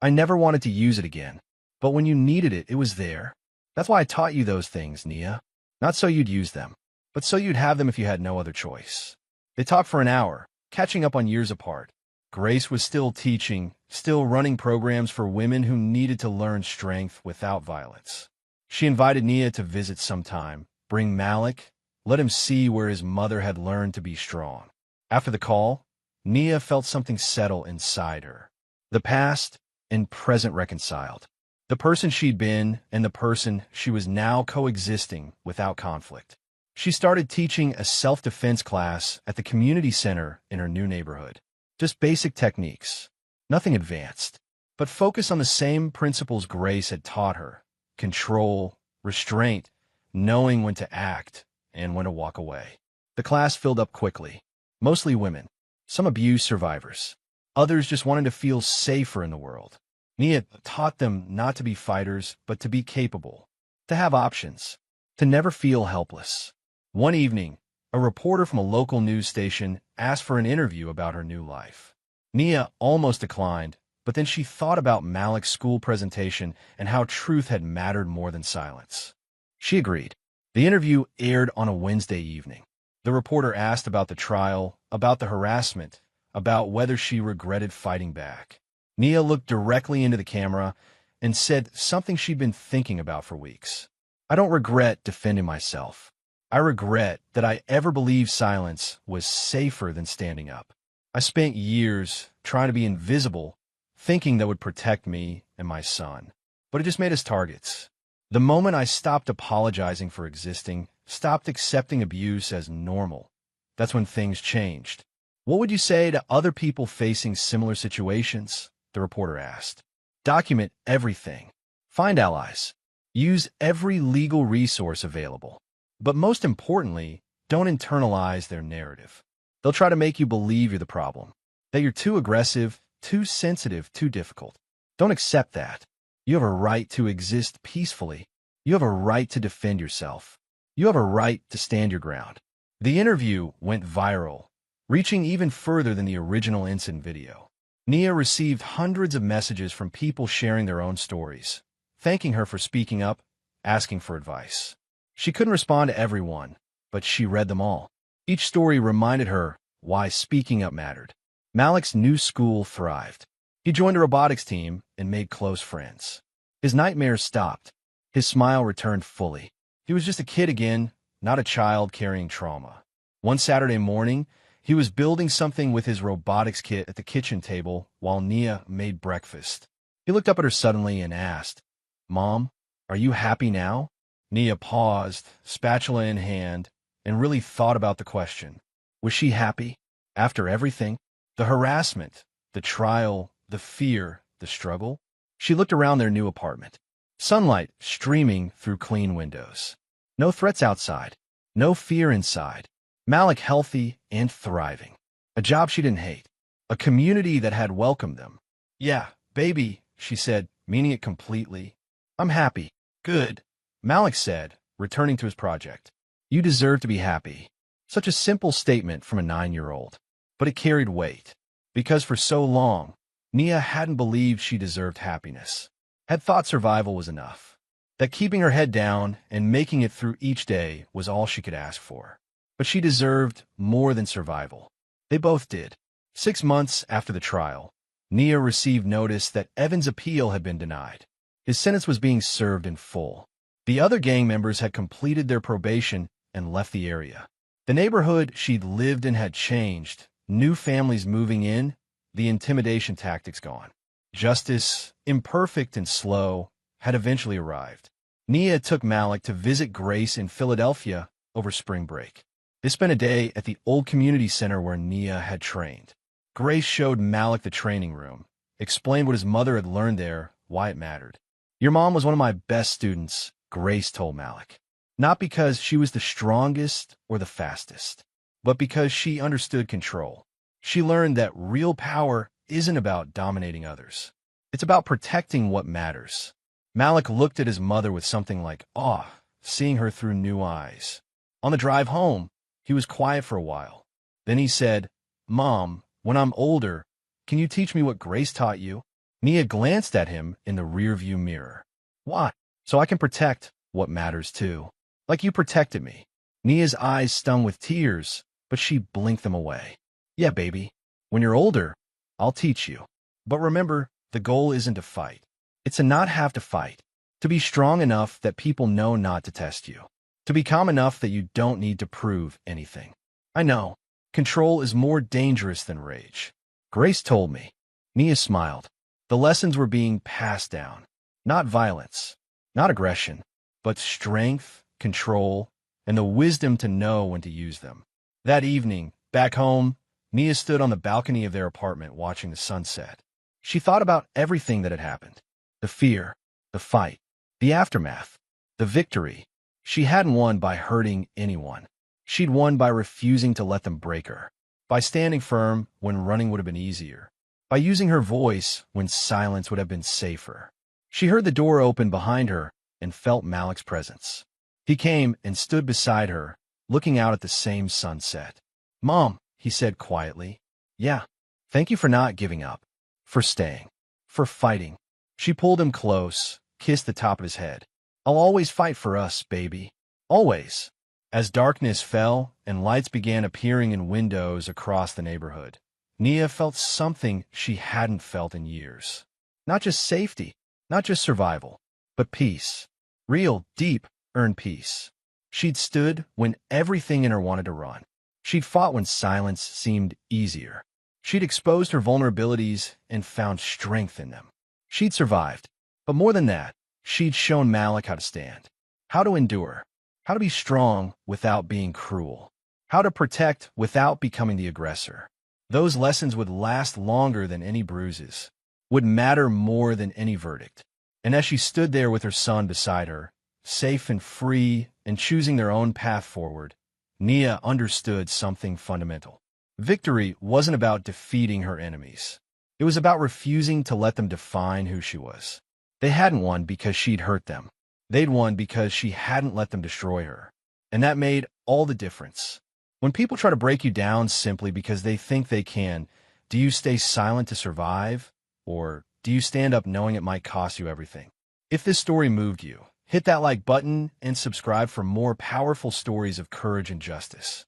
I never wanted to use it again. But when you needed it, it was there. That's why I taught you those things, Nia. Not so you'd use them, but so you'd have them if you had no other choice." They talked for an hour, catching up on years apart. Grace was still teaching, still running programs for women who needed to learn strength without violence. She invited Nia to visit sometime, bring Malik, let him see where his mother had learned to be strong. After the call, Nia felt something settle inside her. The past and present reconciled. The person she'd been and the person she was now coexisting without conflict. She started teaching a self-defense class at the community center in her new neighborhood. Just basic techniques, nothing advanced, but focus on the same principles Grace had taught her: control, restraint, knowing when to act and when to walk away. The class filled up quickly, mostly women, some abuse survivors. Others just wanted to feel safer in the world. Nia taught them not to be fighters, but to be capable, to have options, to never feel helpless. One evening, a reporter from a local news station asked for an interview about her new life. Nia almost declined, but then she thought about Malik's school presentation and how truth had mattered more than silence. She agreed. The interview aired on a Wednesday evening. The reporter asked about the trial, about the harassment, about whether she regretted fighting back. Nia looked directly into the camera and said something she'd been thinking about for weeks. "I don't regret defending myself. I regret that I ever believed silence was safer than standing up. I spent years trying to be invisible, thinking that would protect me and my son. But it just made us targets. The moment I stopped apologizing for existing, stopped accepting abuse as normal, that's when things changed." "What would you say to other people facing similar situations?" the reporter asked. "Document everything. Find allies. Use every legal resource available. But most importantly, don't internalize their narrative. They'll try to make you believe you're the problem, that you're too aggressive, too sensitive, too difficult. Don't accept that. You have a right to exist peacefully. You have a right to defend yourself. You have a right to stand your ground." The interview went viral, reaching even further than the original incident video. Nia received hundreds of messages from people sharing their own stories, thanking her for speaking up, asking for advice. She couldn't respond to everyone, but she read them all. Each story reminded her why speaking up mattered. Malik's new school thrived. He joined a robotics team and made close friends. His nightmares stopped. His smile returned fully. He was just a kid again, not a child carrying trauma. One Saturday morning, he was building something with his robotics kit at the kitchen table while Nia made breakfast. He looked up at her suddenly and asked, "Mom, are you happy now?" Nia paused, spatula in hand, and really thought about the question. Was she happy? After everything? The harassment, the trial, the fear, the struggle? She looked around their new apartment. Sunlight streaming through clean windows. No threats outside. No fear inside. Malik healthy and thriving. A job she didn't hate. A community that had welcomed them. "Yeah, baby," she said, meaning it completely. "I'm happy." "Good," Malik said, returning to his project. "You deserve to be happy." Such a simple statement from a 9-year-old. But it carried weight. Because for so long, Nia hadn't believed she deserved happiness. Had thought survival was enough. That keeping her head down and making it through each day was all she could ask for. But she deserved more than survival. They both did. 6 months after the trial, Nia received notice that Evan's appeal had been denied. His sentence was being served in full. The other gang members had completed their probation and left the area. The neighborhood she'd lived in had changed, new families moving in, the intimidation tactics gone. Justice, imperfect and slow, had eventually arrived. Nia took Malik to visit Grace in Philadelphia over spring break. They spent a day at the old community center where Nia had trained. Grace showed Malik the training room, explained what his mother had learned there, why it mattered. "Your mom was one of my best students," Grace told Malik. "Not because she was the strongest or the fastest, but because she understood control. She learned that real power isn't about dominating others. It's about protecting what matters." Malik looked at his mother with something like awe, seeing her through new eyes. On the drive home, he was quiet for a while. Then he said, "Mom, when I'm older, can you teach me what Grace taught you?" Nia glanced at him in the rearview mirror. "Why?" "So I can protect what matters too. Like you protected me." Nia's eyes stung with tears, but she blinked them away. "Yeah, baby. When you're older, I'll teach you. But remember, the goal isn't to fight. It's to not have to fight. To be strong enough that people know not to test you. To be calm enough that you don't need to prove anything." "I know. Control is more dangerous than rage." Grace told me. Nia smiled. The lessons were being passed down. Not violence, not aggression, but strength, control, and the wisdom to know when to use them. That evening, back home, Nia stood on the balcony of their apartment watching the sunset. She thought about everything that had happened. The fear, the fight, the aftermath, the victory. She hadn't won by hurting anyone. She'd won by refusing to let them break her, by standing firm when running would have been easier, by using her voice when silence would have been safer. She heard the door open behind her and felt Malik's presence. He came and stood beside her, looking out at the same sunset. "Mom," he said quietly. "Yeah, thank you for not giving up, for staying, for fighting." She pulled him close, kissed the top of his head. "I'll always fight for us, baby. Always." As darkness fell and lights began appearing in windows across the neighborhood, Nia felt something she hadn't felt in years. Not just safety, not just survival, but peace. Real, deep, earned peace. She'd stood when everything in her wanted to run. She'd fought when silence seemed easier. She'd exposed her vulnerabilities and found strength in them. She'd survived. But more than that, she'd shown Malik how to stand, how to endure, how to be strong without being cruel, how to protect without becoming the aggressor. Those lessons would last longer than any bruises, would matter more than any verdict. And as she stood there with her son beside her, safe and free and choosing their own path forward, Nia understood something fundamental. Victory wasn't about defeating her enemies. It was about refusing to let them define who she was. They hadn't won because she'd hurt them. They'd won because she hadn't let them destroy her. And that made all the difference. When people try to break you down simply because they think they can, do you stay silent to survive? Or do you stand up knowing it might cost you everything? If this story moved you, hit that like button and subscribe for more powerful stories of courage and justice.